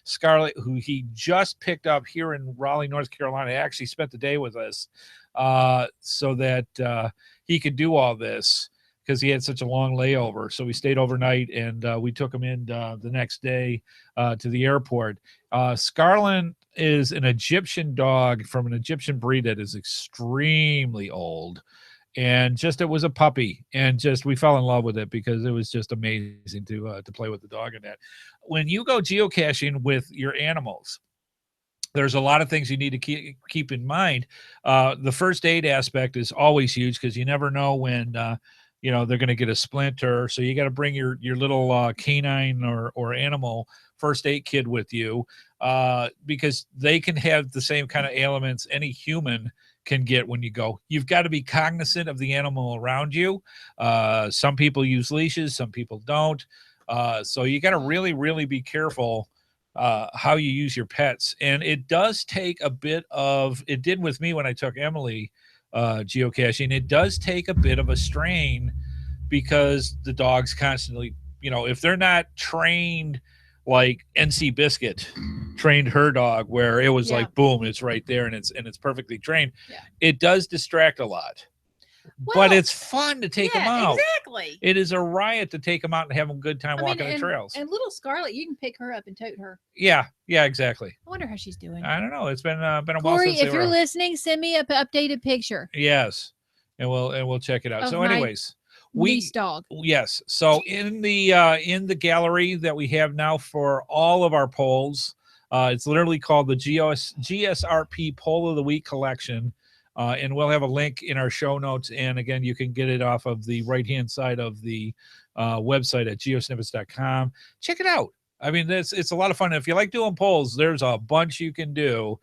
Scarlet, who he just picked up here in Raleigh, North Carolina. He actually spent the day with us so that he could do all this, because he had such a long layover. So we stayed overnight, and we took him in the next day to the airport. Scarlet is an Egyptian dog from an Egyptian breed that is extremely old. And it was a puppy, and we fell in love with it because it was just amazing to play with the dog in that. When you go geocaching with your animals, there's a lot of things you need to keep in mind. The first aid aspect is always huge, because you never know when they're going to get a splinter. So you got to bring your little canine or animal first aid kit with you, because they can have the same kind of ailments any human can get when you go. You've got to be cognizant of the animal around you. Some people use leashes, some people don't. So you got to really, really be careful how you use your pets. And it does take a bit of, it did with me when I took Emily geocaching. It does take a bit of a strain because the dog's constantly, if they're not trained like NC Biscuit trained her dog, where it was like, boom, it's right there and it's perfectly trained. Yeah. It does distract a lot. Well, but it's fun to take them out. Exactly. It is a riot to take them out and have a good time walking the trails. And little Scarlet, you can pick her up and tote her. Yeah, exactly. I wonder how she's doing. I don't know. It's been a while Corey, since if you're listening, send me an updated picture. Yes, and we'll check it out. So, anyways, dog. Yes. So in the gallery that we have now for all of our polls, it's literally called the GSRP Poll of the Week collection. And we'll have a link in our show notes. And again, you can get it off of the right-hand side of the website at geosnippits.com. Check it out. I mean, it's a lot of fun. If you like doing polls, there's a bunch you can do.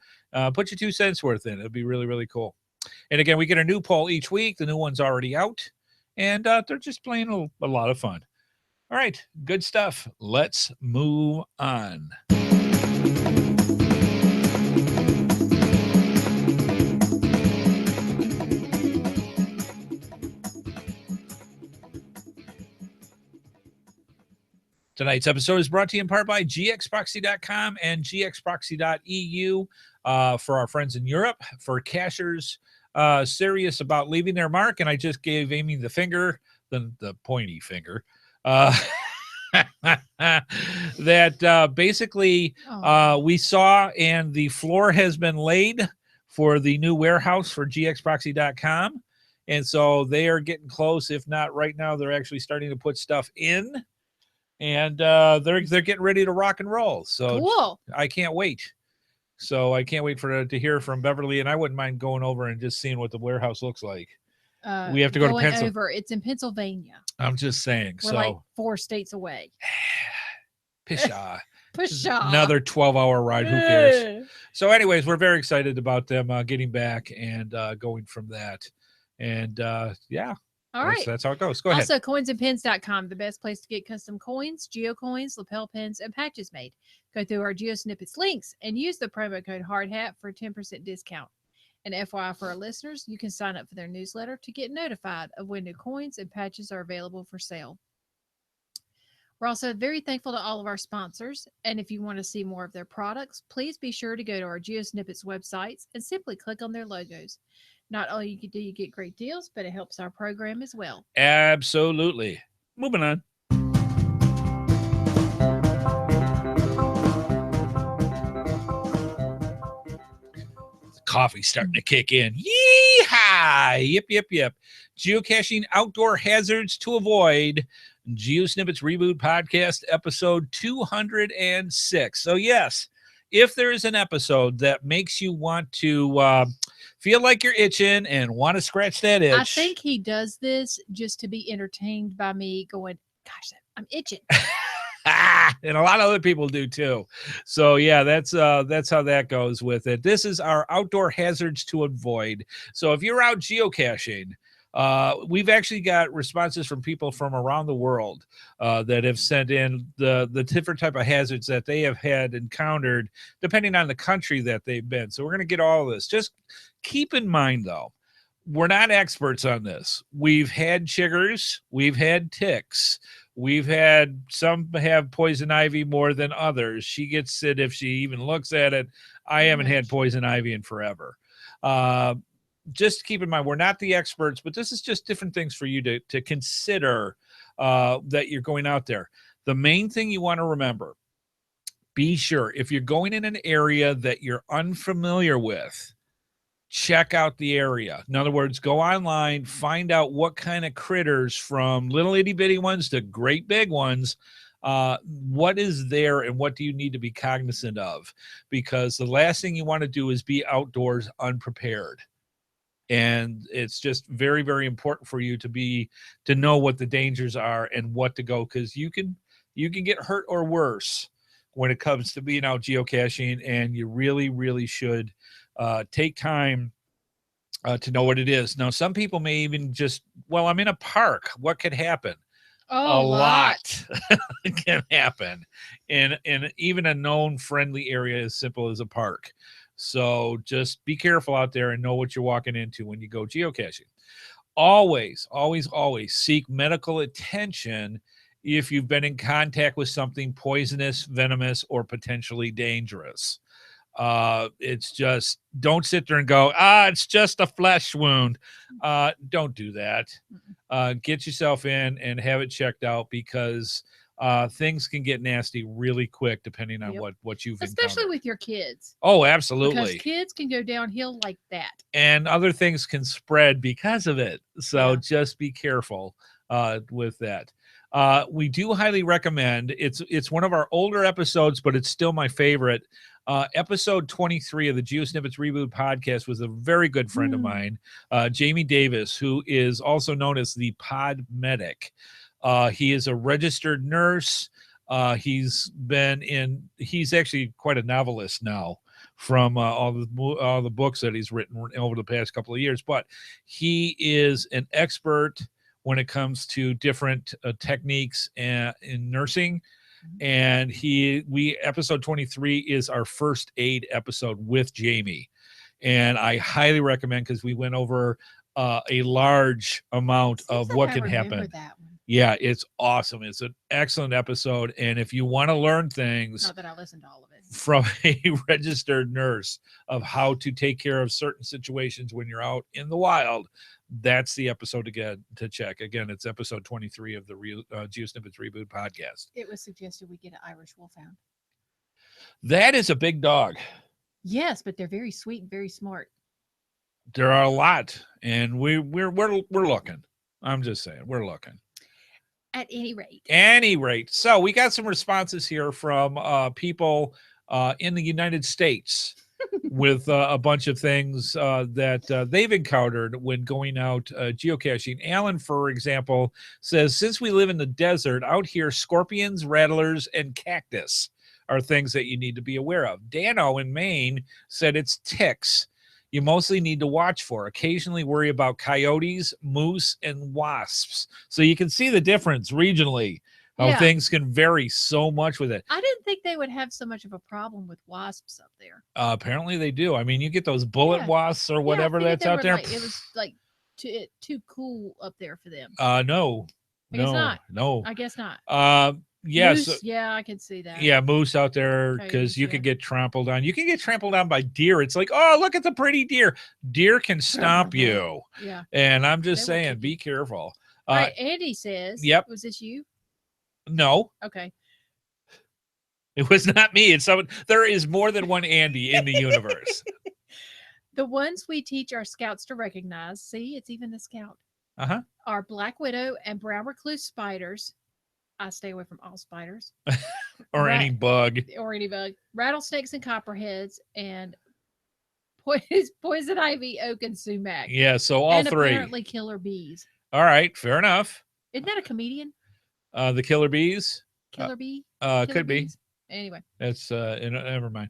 Put your 2 cents worth in. It'd be really, really cool. And again, we get a new poll each week. The new one's already out. And they're just playing a lot of fun. All right, good stuff. Let's move on. Tonight's episode is brought to you in part by gxproxy.com and gxproxy.eu for our friends in Europe, for cachers serious about leaving their mark. And I just gave Amy the finger, the pointy finger, that basically we saw, and the floor has been laid for the new warehouse for gxproxy.com. And so they are getting close. If not right now, they're actually starting to put stuff in. And they're getting ready to rock and roll. So cool. I can't wait. So I can't wait to hear from Beverly, and I wouldn't mind going over and just seeing what the warehouse looks like. We have to go to Pennsylvania. It's in Pennsylvania. I'm just saying. We're like 4 states away. Pshaw. Pshaw. Another 12-hour ride. Who cares? So anyways, we're very excited about them getting back and going from that. And yeah. All right. That's how it goes. Go ahead. Also, coinsandpins.com, the best place to get custom coins, geocoins, lapel pins, and patches made. Go through our GeoSnippits links and use the promo code HardHat for a 10% discount. And FYI for our listeners, you can sign up for their newsletter to get notified of when new coins and patches are available for sale. We're also very thankful to all of our sponsors. And if you want to see more of their products, please be sure to go to our GeoSnippits websites and simply click on their logos. Not only do you get great deals, but it helps our program as well. Absolutely. Moving on. Coffee starting to kick in. Yee-haw! Yep. Geocaching outdoor hazards to avoid. GeoSnippits Reboot Podcast, episode 206. So yes, if there is an episode that makes you want to feel like you're itching and want to scratch that itch. I think he does this just to be entertained by me going, gosh, I'm itching. And a lot of other people do too. So yeah, that's how that goes with it. This is our outdoor hazards to avoid. So if you're out geocaching, we've actually got responses from people from around the world that have sent in the different type of hazards that they have had encountered depending on the country that they've been. So we're going to get all of this. Just keep in mind though, we're not experts on this. We've had chiggers, we've had ticks, we've had some have poison ivy more than others. She gets it if she even looks at it. I haven't had poison ivy in forever. Just keep in mind, we're not the experts, but this is just different things for you to consider that you're going out there. The main thing you want to remember, be sure if you're going in an area that you're unfamiliar with, check out the area. In other words, go online, find out what kind of critters, from little itty bitty ones to great big ones, what is there and what do you need to be cognizant of? Because the last thing you want to do is be outdoors unprepared. And it's just very, very important for you to know what the dangers are and what to go, because you can get hurt or worse when it comes to being out geocaching, and you really, really should take time to know what it is. Now, some people may even just, well, I'm in a park. What could happen? Oh, A lot can happen in even a known friendly area as simple as a park. So just be careful out there and know what you're walking into when you go geocaching. Always, always, always seek medical attention if you've been in contact with something poisonous, venomous, or potentially dangerous. It's just, don't sit there and go, it's just a flesh wound. Don't do that. Get yourself in and have it checked out, because things can get nasty really quick depending on what you've especially encountered. with your kids. Oh, Because absolutely. kids can go downhill like that. And other things can spread because of it. So Yeah. just be careful with that. We do highly recommend, it's one of our older episodes, but it's still my favorite. Episode 23 of the GeoSnippits Reboot Podcast was a very good friend of mine, Jamie Davis, who is also known as the Pod Medic. He is a registered nurse. He's actually quite a novelist now, from all the books that he's written over the past couple of years. But he is an expert when it comes to different techniques in nursing. And episode 23 is our first aid episode with Jamie. And I highly recommend, because we went over a large amount of what can happen. That one. Yeah, it's awesome. It's an excellent episode. And if you want to learn things, Not that I listened to all of it, from a registered nurse of how to take care of certain situations when you're out in the wild, that's the episode to check. Again, it's episode 23 of the GeoSnippits Reboot Podcast. It was suggested we get an Irish Wolfhound. That is a big dog. Yes, but they're very sweet and very smart. There are a lot, and we're looking. I'm just saying, we're looking. At any rate. So we got some responses here from people in the United States with a bunch of things that they've encountered when going out geocaching. Alan, for example, says, since we live in the desert, out here, scorpions, rattlers, and cactus are things that you need to be aware of. Dano in Maine said it's ticks you mostly need to watch for. Occasionally worry about coyotes, moose, and wasps. So you can see the difference regionally, how things can vary so much with it. I didn't think they would have so much of a problem with wasps up there. Apparently they do. I mean, you get those bullet wasps or whatever that's out there. It was like too cool up there for them. No. I guess not. No. I guess not. Yes. Moose, yeah, I could see that. Yeah, moose out there, because you could get trampled on. You can get trampled on by deer. It's like, oh, look at the pretty deer. Deer can stomp you. Yeah. And I'm just saying, be careful. All right, Andy says, yep. Was this you? No. Okay. It was not me. It's someone. There is more than one Andy in the universe. The ones we teach our scouts to recognize, see, it's even the scout, are black widow and brown recluse spiders. I stay away from all spiders. Or any bug. Rattlesnakes and copperheads, and poison ivy, oak, and sumac. Yeah, so all three. Apparently killer bees. All right, fair enough. Isn't that a comedian? The killer bees? Killer bee? Could bees? be. Anyway. That's never mind.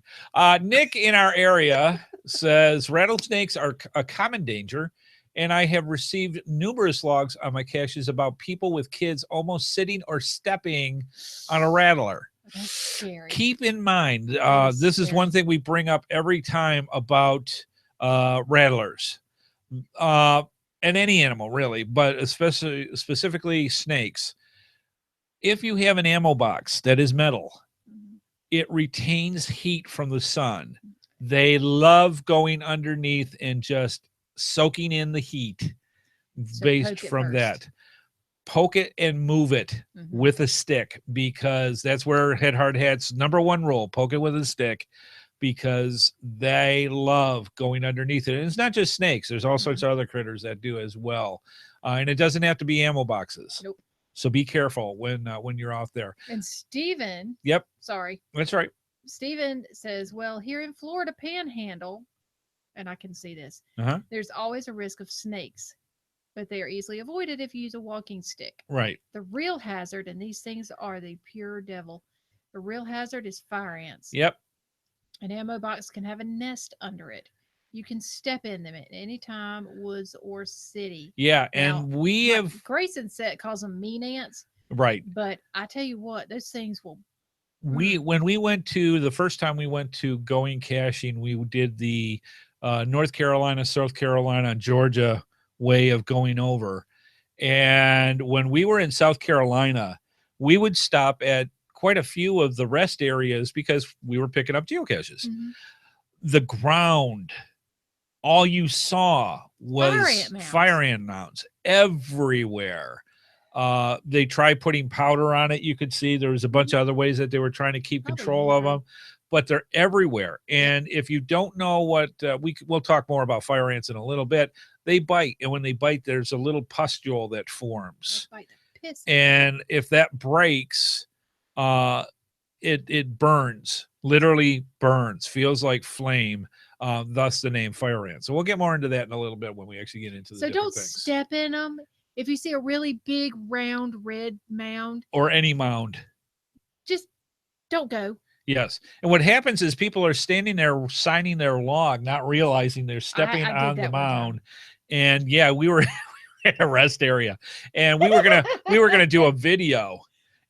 Nick in our area says rattlesnakes are a common danger, and I have received numerous logs on my caches about people with kids almost sitting or stepping on a rattler. That's scary. Keep in mind, this is one thing we bring up every time about rattlers, and any animal really, but specifically snakes. If you have an ammo box that is metal, it retains heat from the sun. They love going underneath and just soaking in the heat based from that. Poke it and move it with a stick, because that's where HeadHardHat's number one rule. Poke it with a stick, because they love going underneath it. And it's not just snakes. There's all sorts of other critters that do as well. And it doesn't have to be ammo boxes. Nope. So be careful when you're out there. And Steven. Yep. Sorry. That's right. Steven says, well, here in Florida Panhandle, and I can see this, there's always a risk of snakes, but they are easily avoided if you use a walking stick. Right. The real hazard, and these things are the pure devil, the real hazard is fire ants. Yep. An ammo box can have a nest under it. You can step in them at any time, woods or city. Yeah, Now, and we have Grayson set calls them mean ants, right. but I tell you what, those things will. When we went to the first time we went to going caching, we did the North Carolina, South Carolina, Georgia way of going over. And when we were in South Carolina, we would stop at quite a few of the rest areas because we were picking up geocaches. Mhm. The ground, all you saw was mounds. fire ant mounds everywhere. They tried putting powder on it. You could see there was a bunch of other ways that they were trying to keep Probably control more. of them, but they're everywhere. And if you don't know what we'll talk more about fire ants in a little bit. They bite, and when they bite, there's a little pustule that forms. They bite the piss out of you. And if that breaks, it burns, literally burns, feels like flame. Thus the name fire ant. So we'll get more into that in a little bit when we actually get into the So different don't things. step in them. If you see a really big, round, red mound, Or any mound. just don't go. Yes. And what happens is people are standing there signing their log, not realizing they're stepping I did on the that one time. mound. And yeah, we were in a rest area, and we were gonna do a video,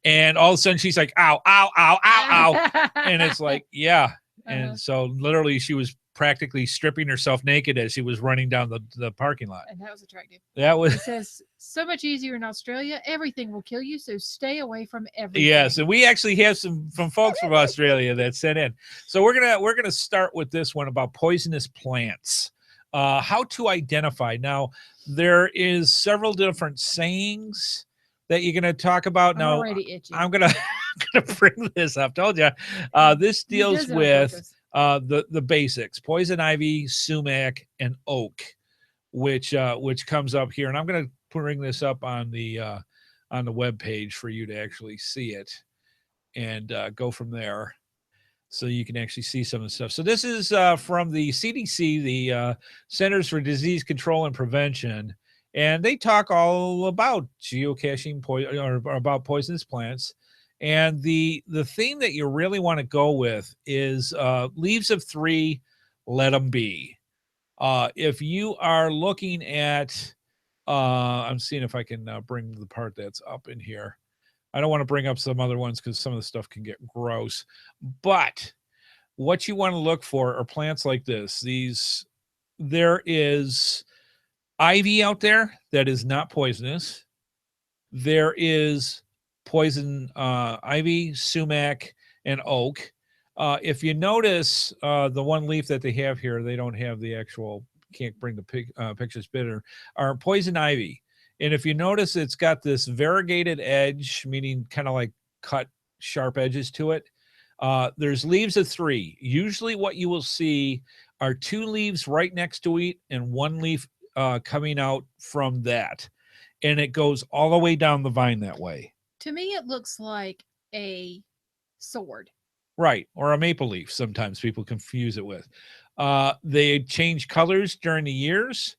and all of a sudden she's like, ow, ow, ow, ow, ow. And it's like, yeah. And so literally she was practically stripping herself naked as she was running down the parking lot. And that was attractive. That was It says, so much easier in Australia. Everything will kill you, so stay away from everything. yes, and we actually have some from folks from Australia that sent in. So we're gonna start with this one about poisonous plants. How to identify. Now, there is several different sayings that you're gonna talk about. I'm Now, already itchy. I'm gonna bring this up. Told you, this He deals does it on with purpose. the basics: poison ivy, sumac, and oak, which comes up here. And I'm gonna bring this up on the web page for you to actually see it and go from there. So you can actually see some of the stuff. So this is from the CDC, the Centers for Disease Control and Prevention, and they talk all about geocaching or about poisonous plants. And the theme that you really want to go with is leaves of 3, let them be. If you are looking at, I'm seeing if I can bring the part that's up in here. I don't want to bring up some other ones because some of the stuff can get gross. But what you want to look for are plants like this. There is ivy out there that is not poisonous. There is poison ivy, sumac, and oak. If you notice the one leaf that they have here, they don't have the actual, can't bring the pictures bitter, are poison ivy. And if you notice, it's got this variegated edge, meaning kind of like cut sharp edges to it. There's leaves of 3. Usually what you will see are 2 leaves right next to it and 1 leaf coming out from that. And it goes all the way down the vine that way. To me, it looks like a sword. Right. Or a maple leaf. Sometimes people confuse it with. They change colors during the years.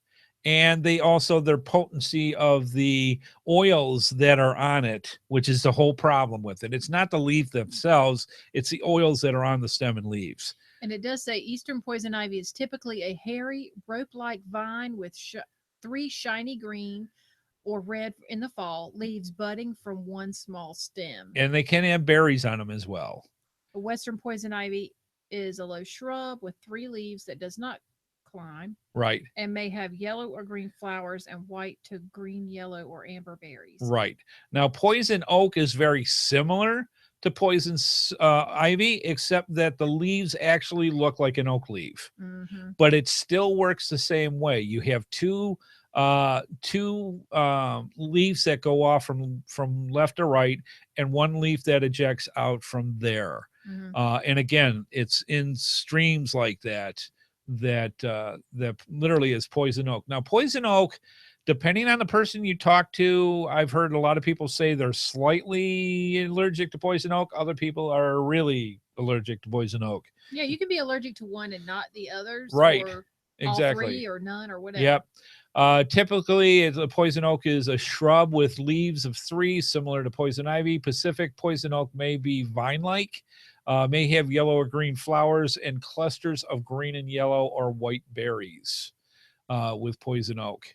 And they also, their potency of the oils that are on it, which is the whole problem with it. It's not the leaf themselves, it's the oils that are on the stem and leaves. And it does say Eastern poison ivy is typically a hairy, rope-like vine with 3 shiny green or red in the fall, leaves budding from 1 small stem. And they can have berries on them as well. A Western poison ivy is a low shrub with 3 leaves that does not climb. Right. And may have yellow or green flowers and white to green, yellow, or amber berries. Right. Now, poison oak is very similar to poison ivy, except that the leaves actually look like an oak leaf. Mm-hmm. But it still works the same way. You have two leaves that go off from left to right, and 1 leaf that ejects out from there. Mm-hmm. And again, it's in streams like that literally is poison oak. Now, poison oak, depending on the person you talk to, I've heard a lot of people say they're slightly allergic to poison oak. Other people are really allergic to poison oak. Yeah, you can be allergic to one and not the others. Right. Or exactly. all 3 or none or whatever. Yep. Typically, a poison oak is a shrub with leaves of 3, similar to poison ivy. Pacific poison oak may be vine-like. may have yellow or green flowers and clusters of green and yellow or white berries with poison oak.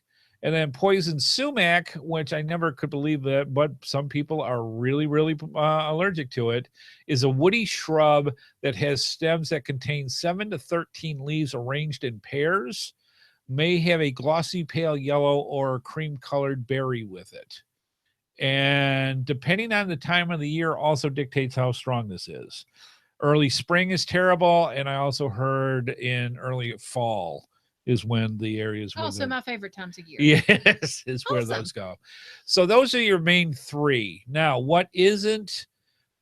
And then poison sumac, which I never could believe that, but some people are really, really allergic to it, is a woody shrub that has stems that contain 7 to 13 leaves arranged in pairs, may have a glossy pale yellow or cream-colored berry with it. And depending on the time of the year also dictates how strong this is. Early spring is terrible, and I also heard in early fall is when the areas also my favorite times of year. Yes, is where those go. So those are your main three. Now, what isn't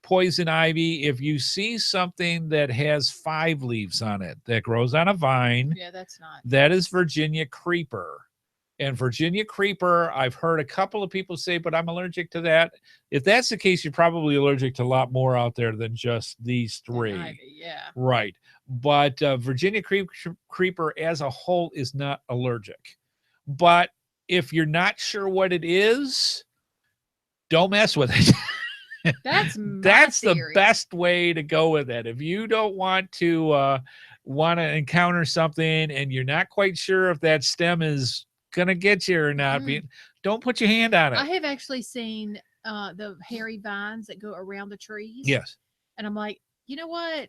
poison ivy? If you see something that has 5 leaves on it that grows on a vine, yeah, that's not. That is Virginia creeper. And Virginia creeper, I've heard a couple of people say, but I'm allergic to that. If that's the case, you're probably allergic to a lot more out there than just these 3. Ivy, yeah. Right. But Virginia creeper as a whole is not allergic. But if you're not sure what it is, don't mess with it. That's the best way to go with it. If you don't want to encounter something and you're not quite sure if that stem is going to get you or not, don't put your hand on it. I have actually seen the hairy vines that go around the trees. Yes. And I'm like, you know what?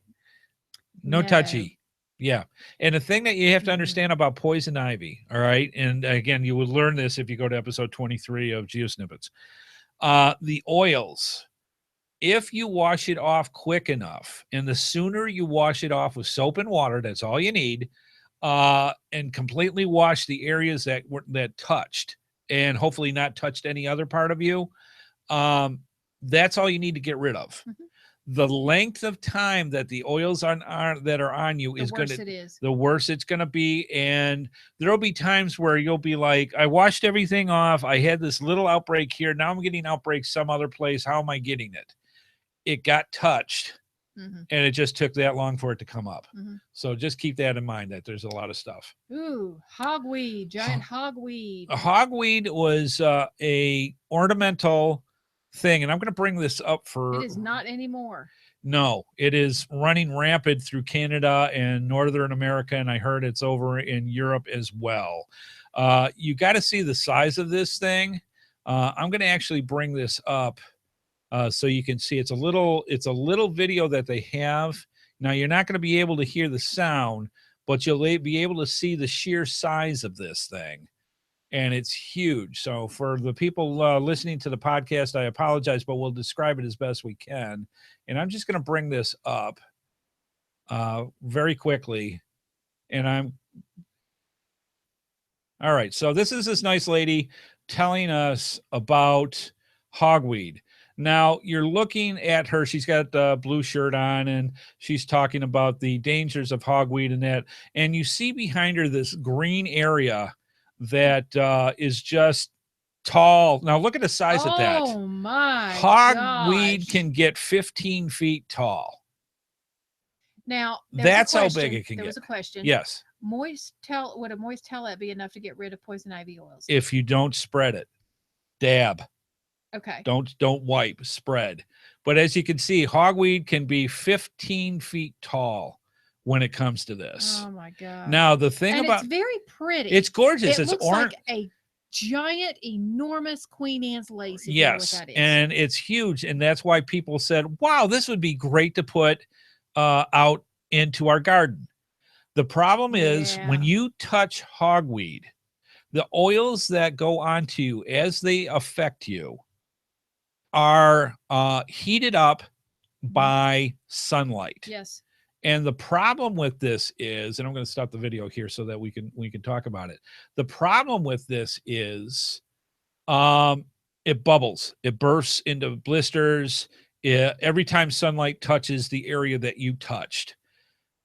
No touchy. Yeah. And the thing that you have to understand about poison ivy, all right, and again, you will learn this if you go to episode 23 of GeoSnippits. The oils, if you wash it off quick enough, and the sooner you wash it off with soap and water, that's all you need, and completely wash the areas that touched, and hopefully not touched any other part of you, that's all you need to get rid of. The length of time that the oils that are on you is going to, the worse it's going to be. And there'll be times where you'll be like, I washed everything off. I had this little outbreak here. Now I'm getting outbreaks some other place. How am I getting it? It got touched and it just took that long for it to come up. So just keep that in mind, that there's a lot of stuff. Ooh, hogweed, giant hogweed. A hogweed was a ornamental thing, and I'm going to bring this up for... It is not anymore. No, it is running rampant through Canada and Northern America, and I heard it's over in Europe as well. You got to see the size of this thing. I'm going to actually bring this up so you can see. It's a little video that they have. Now, you're not going to be able to hear the sound, but you'll be able to see the sheer size of this thing. And it's huge. So for the people listening to the podcast, I apologize, but we'll describe it as best we can. And I'm just going to bring this up very quickly. And all right. So this is this nice lady telling us about hogweed. Now, you're looking at her. She's got the blue shirt on, and she's talking about the dangers of hogweed and that. And you see behind her this green area that is just tall. Now look at the size of that. Oh my hogweed can get 15 feet tall. Now that's how big it can get. There was a question. Yes. Would a moist towelette be enough to get rid of poison ivy oils? If you don't spread it, dab. Okay. Don't wipe, spread. But as you can see, hogweed can be 15 feet tall when it comes to this. Oh my God. Now the thing about it's very pretty. It's gorgeous. It looks like a giant, enormous Queen Anne's lace. Yes, that is. And it's huge, and that's why people said, "Wow, this would be great to put out into our garden." The problem is when you touch hogweed, the oils that go onto you as they affect you are heated up by sunlight. Yes. And the problem with this is, and I'm going to stop the video here so that we can talk about it. The problem with this is it bubbles. It bursts into blisters every time sunlight touches the area that you touched.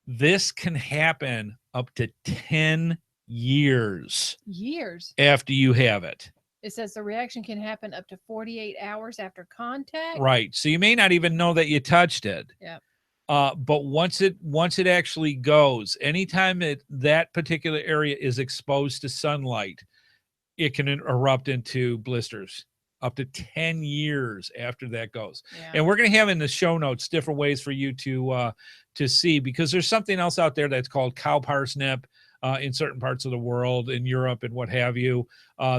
This can happen up to 10 years. Years. After you have it. It says the reaction can happen up to 48 hours after contact. Right. So you may not even know that you touched it. Yeah. But once it actually goes, anytime that particular area is exposed to sunlight, it can erupt into blisters. up to 10 years after that goes. Yeah. And we're going to have in the show notes different ways for you to see, because there's something else out there that's called cow parsnip in certain parts of the world, in Europe and what have you.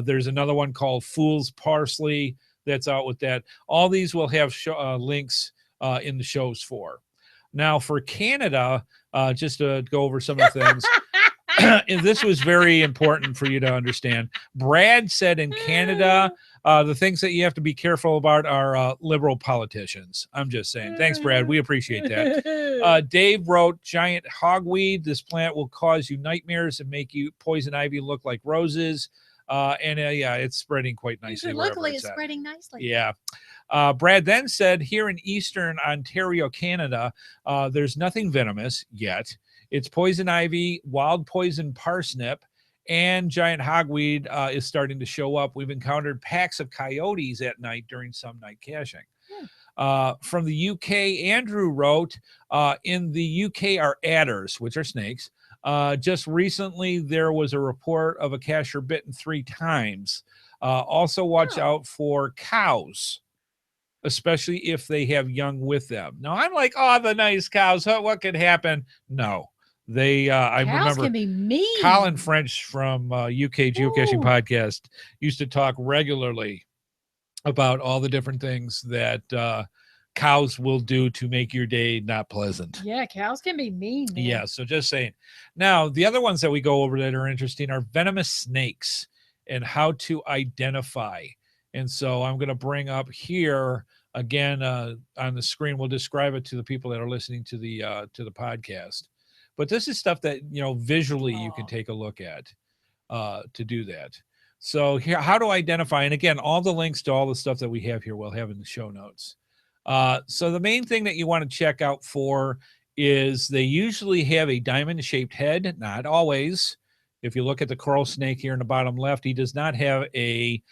There's another one called fool's parsley that's out with that. All these will have links in the shows for. Now for Canada, just to go over some of the things, and this was very important for you to understand. Brad said in Canada, the things that you have to be careful about are liberal politicians. I'm just saying. Thanks, Brad. We appreciate that. Dave wrote, giant hogweed. This plant will cause you nightmares and make you poison ivy look like roses. Yeah, it's spreading quite nicely. Luckily, it's spreading nicely. Yeah. Brad then said, here in Eastern Ontario, Canada, there's nothing venomous yet. It's poison ivy, wild poison parsnip, and giant hogweed is starting to show up. We've encountered packs of coyotes at night during some night caching. From the UK, Andrew wrote, in the UK are adders, which are snakes. Just recently, there was a report of a cacher bitten 3 times. Also, watch out for cows, especially if they have young with them. Now, I'm like, oh, the nice cows. What could happen? No. I remember can be mean. Colin French from UK Geocaching Podcast used to talk regularly about all the different things that cows will do to make your day not pleasant. Yeah, cows can be mean, man. Yeah, so just saying. Now, the other ones that we go over that are interesting are venomous snakes and how to identify. And so I'm going to bring up here again on the screen. We'll describe it to the people that are listening to the podcast. But this is stuff that, visually you can take a look at to do that. So here, how to identify, and again, all the links to all the stuff that we have here we'll have in the show notes. So the main thing that you want to check out for is they usually have a diamond-shaped head, not always. If you look at the coral snake here in the bottom left, he does not have a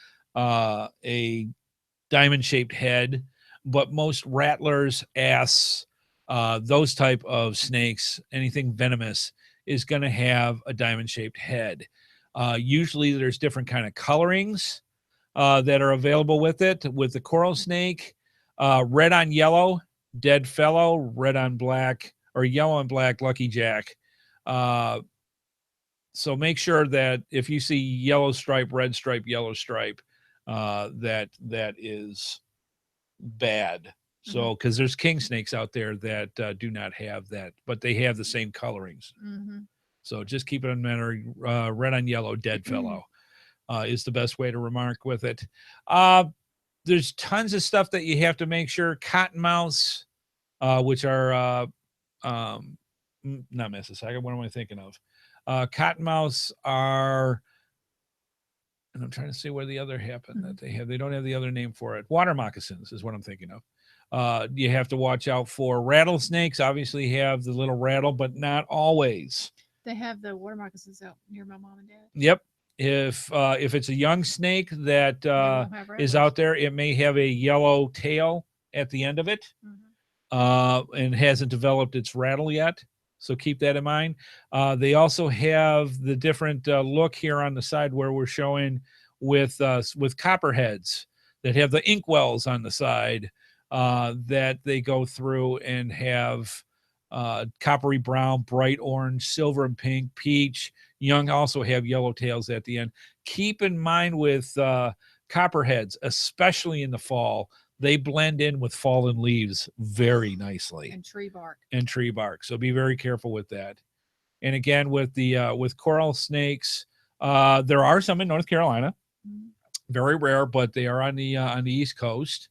diamond-shaped head, but most rattlers, those type of snakes, anything venomous, is going to have a diamond-shaped head. Usually there's different kind of colorings that are available with it. With the coral snake, red on yellow, dead fellow, red on black, or yellow on black, lucky jack. So make sure that if you see yellow stripe, red stripe, yellow stripe, that is bad. So, because there's king snakes out there that do not have that, but they have the same colorings. So just keep it in memory. Red on yellow, dead fellow is the best way to remark with it. There's tons of stuff that you have to make sure. Cottonmouths, which are not Mississauga. What am I thinking of? Cottonmouths are, and I'm trying to see where the other happened that they have. They don't have the other name for it. Water moccasins is what I'm thinking of. You have to watch out for rattlesnakes. Obviously have the little rattle, but not always. They have the water moccasins out near my mom and dad. Yep. If it's a young snake that is out there, it may have a yellow tail at the end of it and hasn't developed its rattle yet. So keep that in mind. They also have the different look here on the side where we're showing with copperheads that have the inkwells on the side that they go through and have coppery brown, bright orange, silver and pink, peach. Young also have yellow tails at the end. Keep in mind with copperheads, especially in the fall, they blend in with fallen leaves very nicely. And tree bark. So be very careful with that. And again, with the with coral snakes, there are some in North Carolina. Very rare, but they are on the East Coast.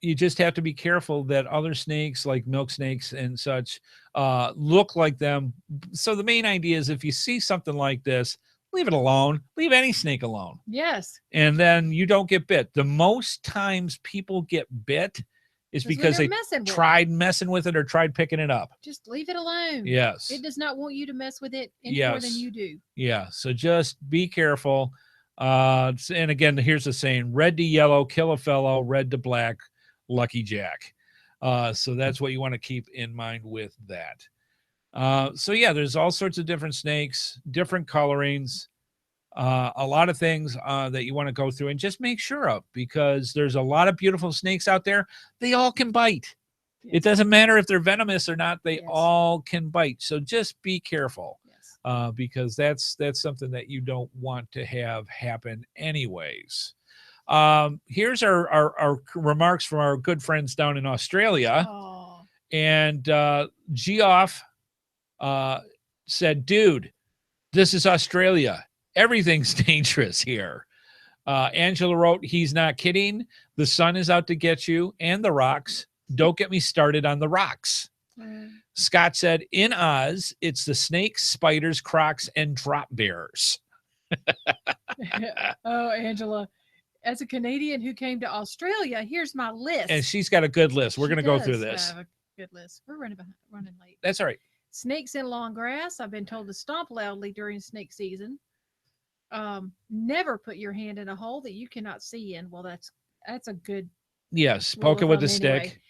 You just have to be careful that other snakes like milk snakes and such look like them. So the main idea is if you see something like this, leave it alone. Leave any snake alone. Yes. And then you don't get bit. The most times people get bit is because they tried messing with it or tried picking it up. Just leave it alone. Yes. It does not want you to mess with it any more than you do. Yeah. So just be careful. And again, here's the saying: red to yellow, kill a fellow; red to black, lucky jack. So that's what you want to keep in mind with that. So yeah, there's all sorts of different snakes, different colorings. a lot of things that you want to go through and just make sure of, because there's a lot of beautiful snakes out there. They all can bite. Yes. It doesn't matter if they're venomous or not. They Yes. all can bite. So just be careful, Yes. because that's something that you don't want to have happen anyways. Here's our remarks from our good friends down in Australia. Oh. And Geoff said, dude, this is Australia. Everything's dangerous here. Angela wrote, he's not kidding. The sun is out to get you and the rocks. Don't get me started on the rocks. Scott said, in Oz, it's the snakes, spiders, crocs, and drop bears. Oh, Angela, as a Canadian who came to Australia, here's my list. And she's got a good list. We're going to go through this. Have a good list. We're running late. That's all right. Snakes in long grass. I've been told to stomp loudly during snake season. Never put your hand in a hole that you cannot see in. Well, that's a good. Yes, poke it with a stick.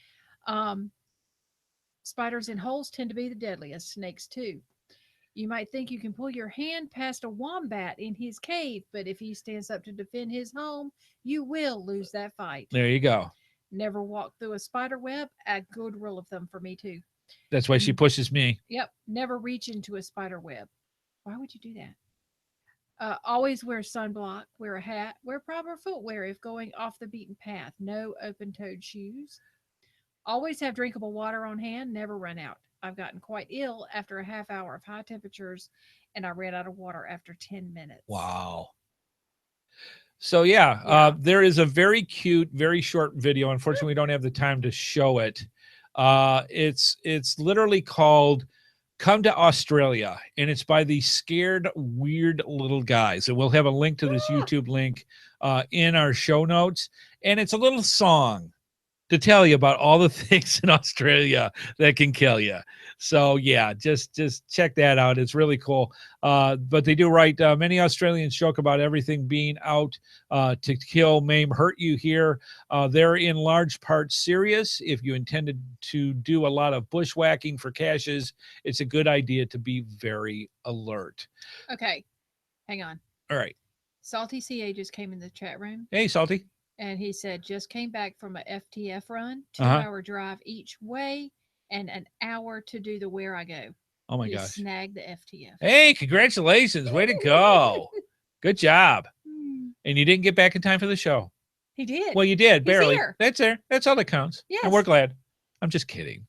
Spiders in holes tend to be the deadliest. Snakes too. You might think you can pull your hand past a wombat in his cave, but if he stands up to defend his home, you will lose that fight. There you go. Never walk through a spider web. A good rule of thumb for me too. That's why she pushes me. Yep. Never reach into a spider web. Why would you do that? Always wear sunblock, wear a hat, wear proper footwear if going off the beaten path. No open-toed shoes. Always have drinkable water on hand. Never run out. I've gotten quite ill after a half hour of high temperatures, and I ran out of water after 10 minutes. Wow. So, yeah. There is a very cute, very short video. Unfortunately, we don't have the time to show it. It's literally called Come to Australia, and it's by these scared, weird little guys. And we'll have a link to this YouTube link in our show notes. And it's a little song to tell you about all the things in Australia that can kill you. So yeah, just check that out. It's really cool. But they do write, many Australians joke about everything being out to kill, maim, hurt you here. They're in large part serious. If you intended to do a lot of bushwhacking for caches, it's a good idea to be very alert. Okay, hang on. All right. Salty CA just came in the chat room. Hey, Salty. And he said, just came back from a FTF run, 2-hour drive each way, and an hour to do the Where I Go. Oh my He gosh. snagged the FTF. Hey, congratulations. Way to go. Good job. And you didn't get back in time for the show. He did. Well, you did, barely. Here. That's there. That's all that counts. Yes. And we're glad. I'm just kidding.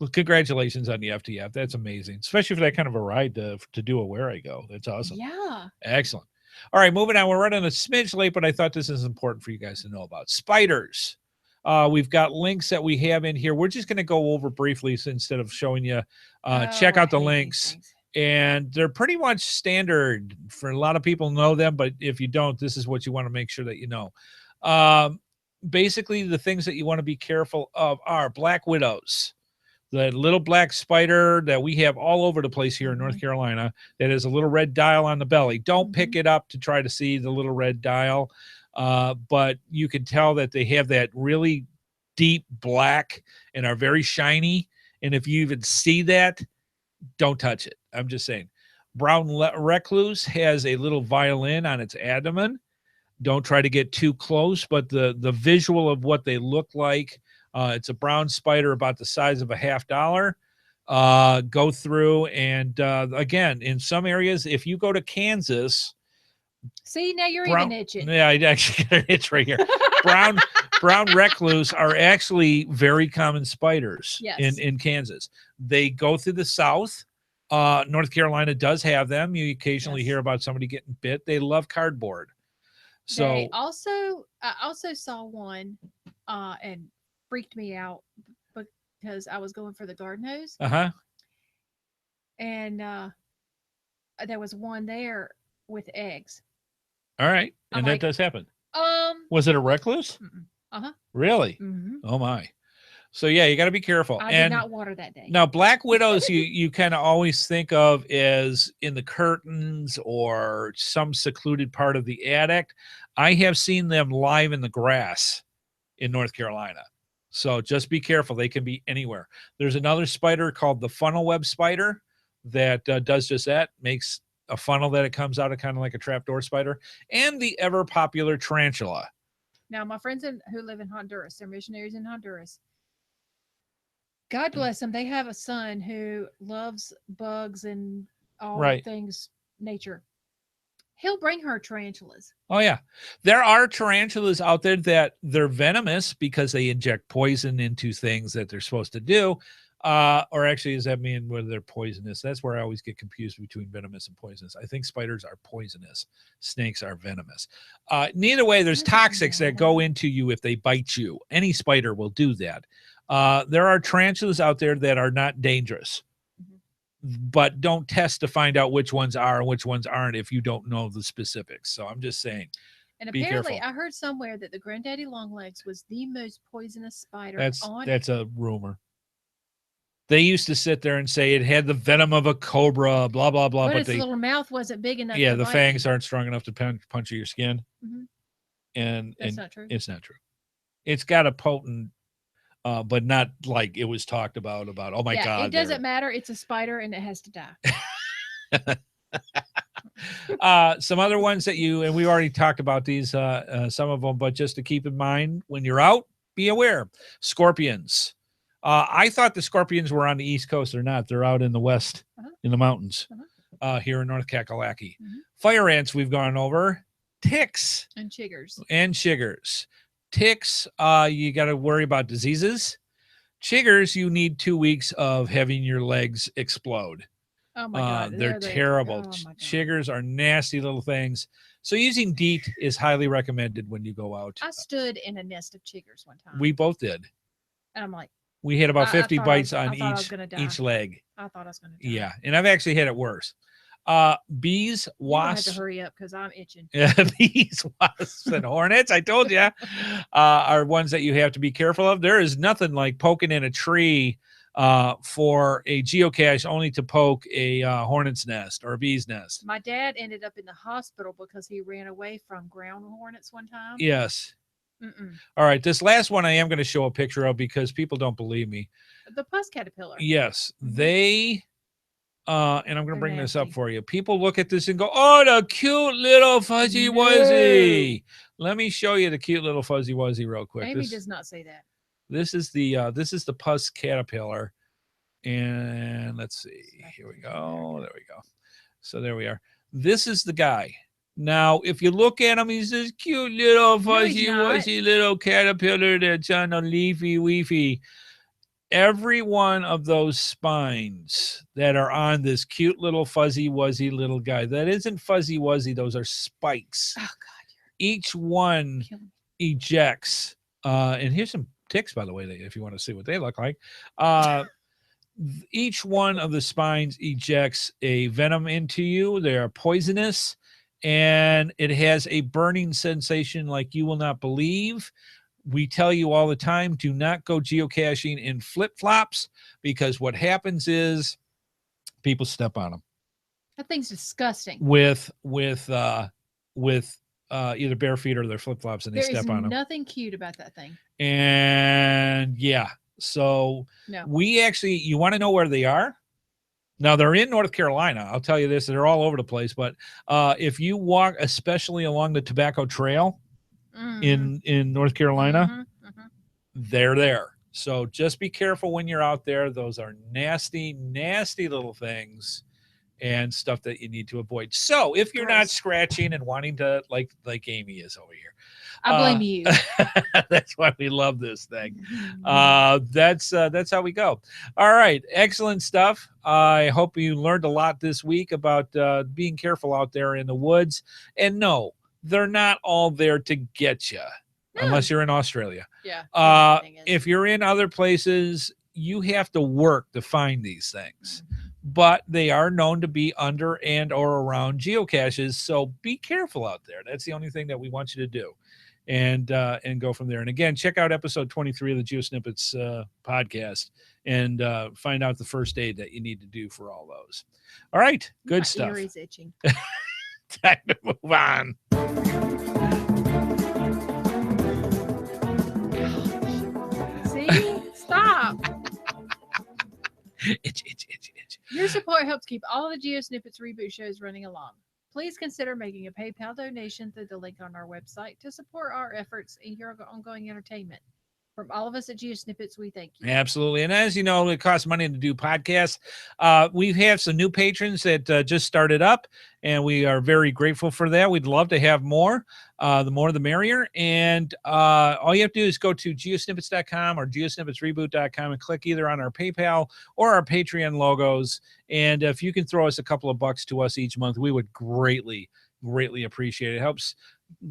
Well, congratulations on the FTF. That's amazing, especially for that kind of a ride to do a Where I Go. That's awesome. Yeah. Excellent. All right, moving on. We're running a smidge late, but I thought this is important for you guys to know about. Spiders. We've got links that we have in here. We're just going to go over briefly instead of showing you. Check out the links. And they're pretty much standard for a lot of people know them, but if you don't, this is what you want to make sure that you know. Basically, the things that you want to be careful of are black widows. The little black spider that we have all over the place here in North Carolina that has a little red dial on the belly. Don't pick it up to try to see the little red dial, but you can tell that they have that really deep black and are very shiny. And if you even see that, don't touch it. I'm just saying. Brown recluse has a little violin on its abdomen. Don't try to get too close, but the visual of what they look like, it's a brown spider about the size of a $50. Go through and again, in some areas, if you go to Kansas, see, now you're even itching. Yeah, I actually got an itch right here. Brown recluse are actually very common spiders in Kansas. They go through the South. North Carolina does have them. You occasionally hear about somebody getting bit. They love cardboard. So I also saw one and freaked me out because I was going for the garden hose. And there was one there with eggs. All right. And that does happen. Was it a recluse? Uh-huh. Really? Oh my. So yeah, you got to be careful. I did not water that day. Now, black widows, you kind of always think of as in the curtains or some secluded part of the attic. I have seen them live in the grass in North Carolina. So just be careful. They can be anywhere. There's another spider called the funnel web spider that does just that, makes a funnel that it comes out of, kind of like a trapdoor spider, and the ever popular tarantula. Now, my friends who live in Honduras, they're missionaries in Honduras. God bless them. They have a son who loves bugs and all Right. things nature. He'll bring her tarantulas. Oh, yeah. There are tarantulas out there that they're venomous because they inject poison into things that they're supposed to do. Or actually, does that mean whether they're poisonous? That's where I always get confused between venomous and poisonous. I think spiders are poisonous. Snakes are venomous. Neither way, there's toxics that go into you if they bite you. Any spider will do that. There are tarantulas out there that are not dangerous, but don't test to find out which ones are and which ones aren't if you don't know the specifics. So I'm just saying. And be apparently, careful. I heard somewhere that the granddaddy longlegs was the most poisonous spider on. That's a rumor. They used to sit there and say it had the venom of a cobra, blah, blah, blah. But its little mouth wasn't big enough. Yeah, to the bite fangs you. aren't strong enough to puncture your skin. And That's not true. It's not true. It's got a potent, but not like it was talked about, oh my God. It doesn't matter. It's a spider and it has to die. Some other ones that and we already talked about these, some of them, but just to keep in mind when you're out, be aware. Scorpions. I thought the scorpions were on the East Coast. They're not. They're out in the West, in the mountains, here in North Kakalaki. Fire ants we've gone over. Ticks. And chiggers. Ticks, you got to worry about diseases. Chiggers, you need 2 weeks of having your legs explode. Oh my God. They're terrible. Chiggers are nasty little things. So using DEET is highly recommended when you go out. I stood in a nest of chiggers one time. We both did. And I'm like, we had about 50 bites on each leg. I thought I was going to die. Yeah. And I've actually had it worse. Bees, wasps. I have to hurry up because I'm itching. Bees, wasps, and hornets, I told you, are ones that you have to be careful of. There is nothing like poking in a tree for a geocache only to poke a hornet's nest or a bee's nest. My dad ended up in the hospital because he ran away from ground hornets one time. Yes. All right. This last one I am going to show a picture of because people don't believe me. The Puss Caterpillar. Yes. They, and I'm going to bring this up for you. People look at this and go, oh, the cute little fuzzy wuzzy. Let me show you the cute little fuzzy wuzzy real quick. Amy does not say that. This is the Puss Caterpillar. And let's see. Here we go. There we go. So there we are. This is the guy. Now, if you look at him, he's this cute little fuzzy wuzzy little caterpillar that's on a leafy weefy. Every one of those spines that are on this cute little fuzzy wuzzy little guy, that isn't fuzzy wuzzy, those are spikes. Oh God! Each one ejects, and here's some ticks, by the way, if you want to see what they look like. Each one of the spines ejects a venom into you. They are poisonous, and it has a burning sensation like you will not believe. We tell you all the time, do not go geocaching in flip-flops, because what happens is people step on them. That thing's disgusting. With either bare feet or their flip-flops, and they step on them. There's nothing cute about that thing. And yeah, so we actually, you want to know where they are? Now, they're in North Carolina. I'll tell you this, they're all over the place. But if you walk, especially along the Tobacco Trail in North Carolina, they're there. So just be careful when you're out there. Those are nasty, nasty little things and stuff that you need to avoid. So if you're not scratching and wanting to, like Amy is over here, I blame you. That's why we love this thing. That's how we go. All right. Excellent stuff. I hope you learned a lot this week about being careful out there in the woods. And no, they're not all there to get you unless you're in Australia. Yeah. If you're in other places, you have to work to find these things. But they are known to be under and or around geocaches. So be careful out there. That's the only thing that we want you to do. And go from there. And again, check out episode 23 of the GeoSnippits podcast and find out the first aid that you need to do for all those. All right. Good stuff. My ear is itching. Time to move on. See? Stop. Itch. You're support helps keep all the GeoSnippits Reboot shows running along. Please consider making a PayPal donation through the link on our website to support our efforts in your ongoing entertainment. From all of us at GeoSnippets, we thank you. Absolutely. And as you know, it costs money to do podcasts. We have some new patrons that just started up, and we are very grateful for that. We'd love to have more. The more, the merrier. And all you have to do is go to geosnippets.com or geosnippetsreboot.com and click either on our PayPal or our Patreon logos. And if you can throw us a couple of bucks to us each month, we would greatly appreciate it.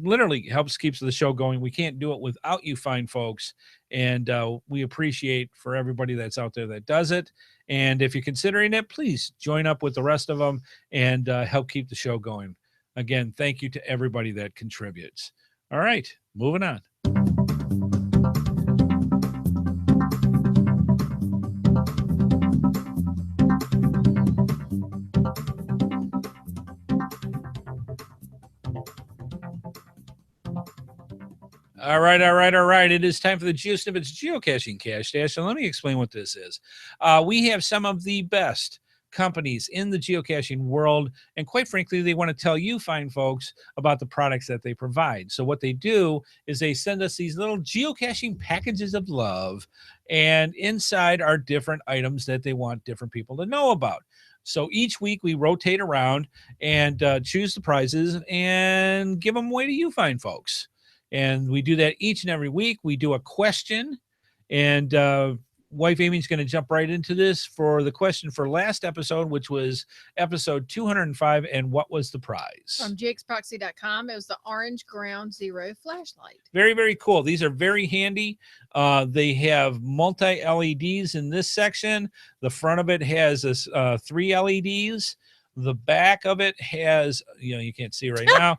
Literally helps keeps the show going. We can't do it without you fine folks, and we appreciate for everybody that's out there that does it. And if you're considering it, please join up with the rest of them and help keep the show going. Again, thank you to everybody that contributes. All right, moving on. All right. It is time for the GeoSnippits Geocaching Cache Dash. And let me explain what this is. We have some of the best companies in the geocaching world. And quite frankly, they want to tell you fine folks about the products that they provide. So what they do is they send us these little geocaching packages of love. And inside are different items that they want different people to know about. So each week we rotate around and choose the prizes and give them away to you fine folks. And we do that each and every week. We do a question, and wife Amy's going to jump right into this for the question for last episode, which was episode 205. And what was the prize? From gxproxy.com, it was the Orange Ground Zero flashlight. Very, very cool. These are very handy. They have multi LEDs in this section. The front of it has this 3 LEDs. The back of it has, you can't see right now.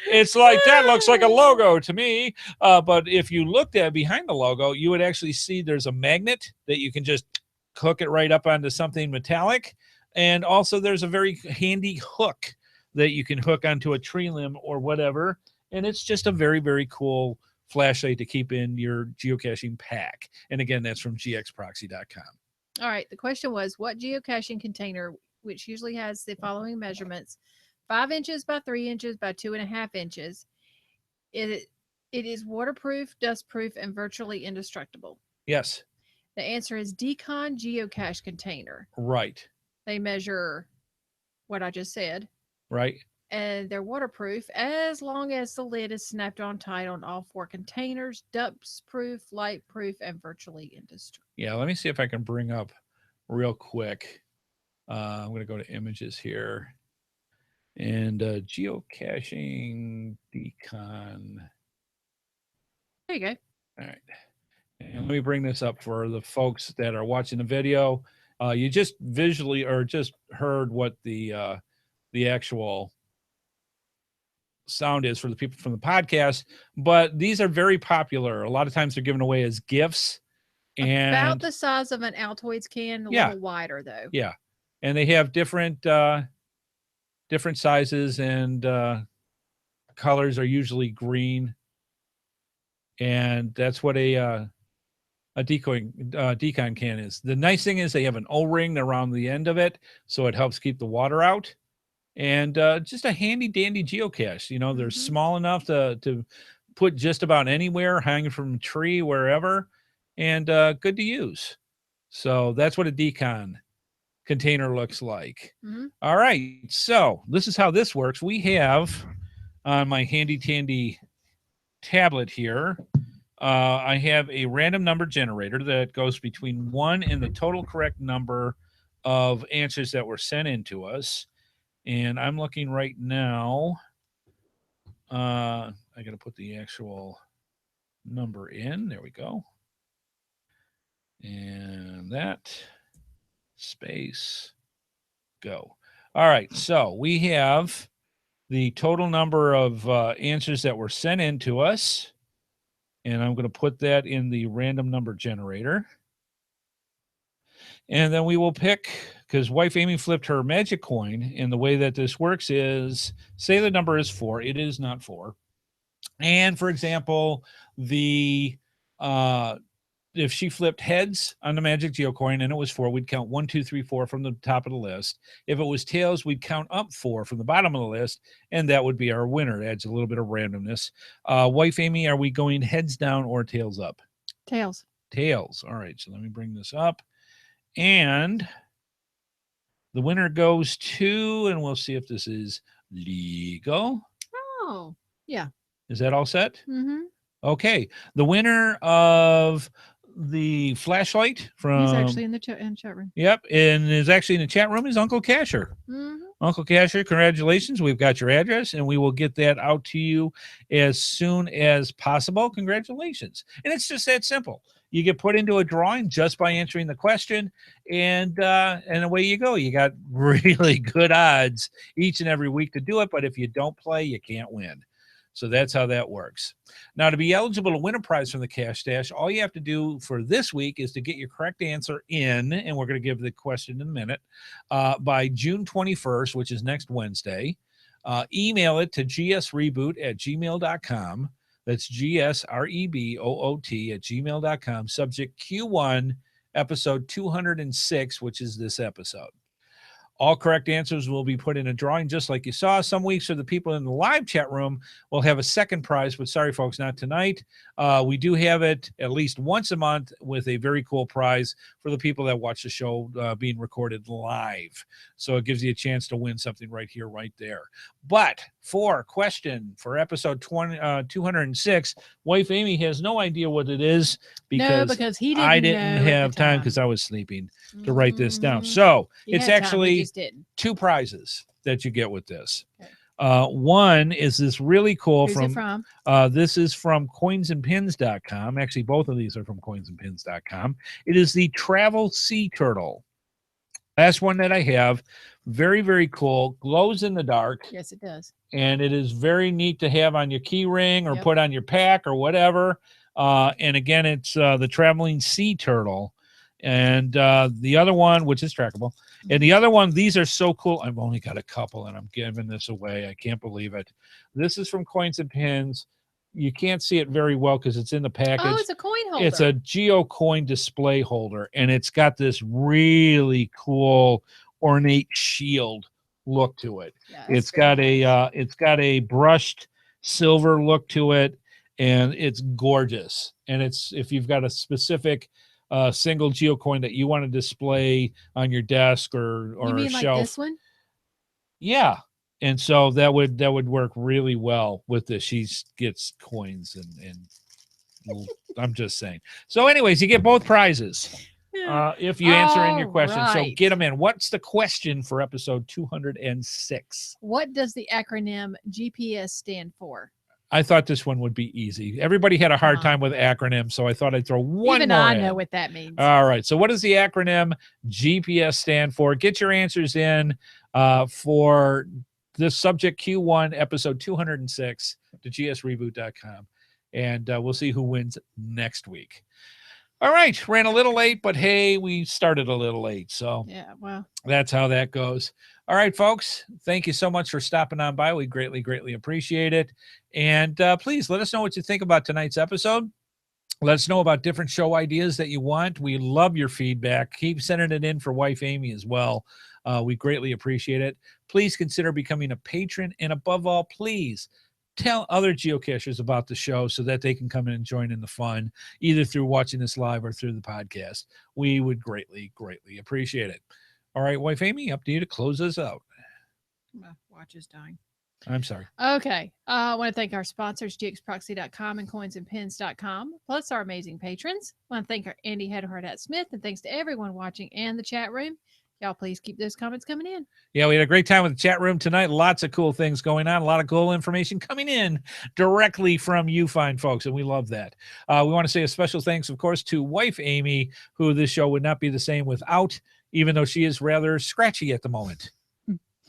It's like that looks like a logo to me. But if you looked at behind the logo, you would actually see there's a magnet that you can just hook it right up onto something metallic. And also there's a very handy hook that you can hook onto a tree limb or whatever. And it's just a very, very cool flashlight to keep in your geocaching pack. And again, that's from gxproxy.com. All right. The question was, what geocaching container, which usually has the following measurements, 5 inches by 3 inches by 2.5 inches. It is waterproof, dustproof, and virtually indestructible. Yes. The answer is Decon Geocache Container. Right. They measure what I just said. Right. And they're waterproof as long as the lid is snapped on tight on all 4 containers, dustproof, lightproof, and virtually indestructible. Yeah, let me see if I can bring up real quick. I'm going to go to images here. And geocaching decon. There you go. All right. And let me bring this up for the folks that are watching the video. You just visually or just heard what the actual sound is for the people from the podcast, but these are very popular. A lot of times they're given away as gifts. And about the size of an Altoids can, a little wider though. Yeah. And they have different sizes, and colors are usually green, and that's what a decon can is. The nice thing is they have an O-ring around the end of it, so it helps keep the water out, and just a handy dandy geocache. They're small enough to put just about anywhere, hanging from a tree, wherever, and good to use. So that's what a decon container looks like. All right, so this is how this works. We have on my handy dandy tablet here, I have a random number generator that goes between 1 and the total correct number of answers that were sent in to us. And I'm looking right now. I got to put the actual number in. There we go. And that space go. All right, so we have the total number of answers that were sent in to us, and I'm going to put that in the random number generator. And then we will pick, because wife Amy flipped her magic coin, and the way that this works is, say the number is 4. It is not 4. And for example, the if she flipped heads on the Magic Geocoin and it was 4, we'd count 1, 2, 3, 4 from the top of the list. If it was tails, we'd count up 4 from the bottom of the list, and that would be our winner. It adds a little bit of randomness. Wife Amy, are we going heads down or tails up? Tails. Tails. All right, so let me bring this up. And the winner goes to, and we'll see if this is legal. Oh, yeah. Is that all set? Mm-hmm. Okay. The winner of the flashlight from... He's actually in the chat room. Yep, and is actually in the chat room is Uncle Casher. Mm-hmm. Uncle Casher, congratulations. We've got your address, and we will get that out to you as soon as possible. Congratulations. And it's just that simple. You get put into a drawing just by answering the question, and away you go. You got really good odds each and every week to do it, but if you don't play, you can't win. So that's how that works. Now, to be eligible to win a prize from the Cash Stash, all you have to do for this week is to get your correct answer in, and we're going to give the question in a minute, by June 21st, which is next Wednesday. Email it to gsreboot@gmail.com. That's gsreboot@gmail.com. Subject Q1, episode 206, which is this episode. All correct answers will be put in a drawing, just like you saw. Some weeks for the people in the live chat room will have a second prize, but sorry, folks, not tonight. We do have it at least once a month with a very cool prize for the people that watch the show being recorded live. So it gives you a chance to win something right here, right there. But for question for episode 206, wife Amy has no idea what it is because I didn't have time because I was sleeping to write this down. So it's actually 2 prizes that you get with this. Okay. One is this really cool. Who's it from? This is from coinsandpins.com. Actually, both of these are from coinsandpins.com. It is the Travel Sea Turtle. Last one that I have. Very, very cool. Glows in the dark. Yes, it does. And it is very neat to have on your key ring or put on your pack or whatever. And again, it's the Traveling Sea Turtle. And the other one, which is trackable. And the other one, these are so cool. I've only got a couple, and I'm giving this away. I can't believe it. This is from Coins and Pins. You can't see it very well because it's in the package. Oh, it's a coin holder. It's a Geocoin display holder, and it's got this really cool ornate shield look to it. Yeah, it's got a brushed silver look to it, and it's gorgeous. And it's, if you've got a specific single Geocoin that you want to display on your desk or you mean a like shelf. This one? Yeah. And so that would work really well with this. She gets coins and I'm just saying. So anyways, you get both prizes if you answer in your question. Right. So get them in. What's the question for episode 206? What does the acronym GPS stand for? I thought this one would be easy. Everybody had a hard time with acronyms, so I thought I'd throw one Even more I in. know what that means. All right. So what does the acronym GPS stand for? Get your answers in for this subject Q1, episode 206 to gsreboot.com. And we'll see who wins next week. All right. Ran a little late, but hey, we started a little late. So yeah, well, that's how that goes. All right, folks. Thank you so much for stopping on by. We greatly, greatly appreciate it. And please let us know what you think about tonight's episode. Let us know about different show ideas that you want. We love your feedback. Keep sending it in for wife Amy as well. We greatly appreciate it. Please consider becoming a patron. And above all, please tell other geocachers about the show so that they can come in and join in the fun, either through watching this live or through the podcast. We would greatly, greatly appreciate it. All right, wife Amy, up to you to close us out. My watch is dying. I'm sorry. Okay. I want to thank our sponsors, gxproxy.com and coinsandpins.com, plus our amazing patrons. I want to thank our Andy HeadHardHat Smith, and thanks to everyone watching and the chat room. Y'all please keep those comments coming in. Yeah, we had a great time with the chat room tonight. Lots of cool things going on. A lot of cool information coming in directly from you fine folks, and we love that. We want to say a special thanks, of course, to wife Amy, who this show would not be the same without, even though she is rather scratchy at the moment.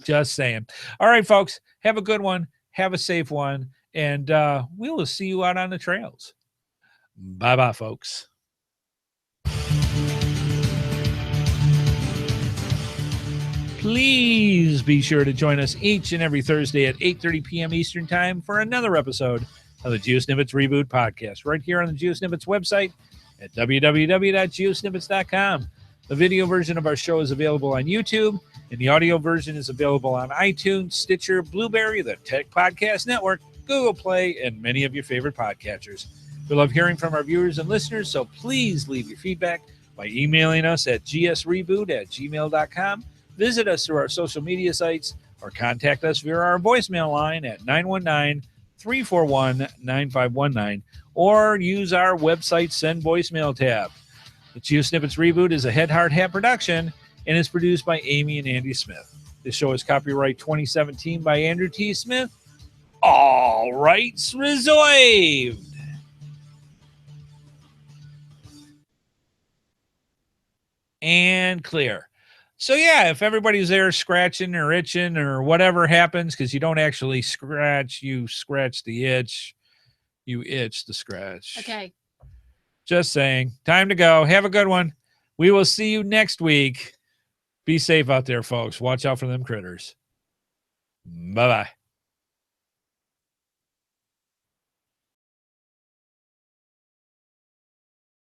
Just saying. All right, folks, have a good one. Have a safe one. And we will see you out on the trails. Bye-bye, folks. Please be sure to join us each and every Thursday at 8:30 p.m. Eastern Time for another episode of the GeoSnippits Reboot Podcast right here on the GeoSnippits website at www.geosnippits.com. The video version of our show is available on YouTube, and the audio version is available on iTunes, Stitcher, Blueberry, the Tech Podcast Network, Google Play, and many of your favorite podcatchers. We love hearing from our viewers and listeners, so please leave your feedback by emailing us at gsreboot@gmail.com, visit us through our social media sites, or contact us via our voicemail line at 919-341-9519, or use our website Send Voicemail tab. The GeoSnippits Reboot is a HeadHardHat production and is produced by Amy and Andy Smith. This show is copyright 2017 by Andrew T. Smith. All rights reserved. And clear. So yeah, if everybody's there scratching or itching or whatever happens, because you don't actually scratch, you scratch the itch, you itch the scratch. Okay. Just saying. Time to go. Have a good one. We will see you next week. Be safe out there, folks. Watch out for them critters. Bye-bye.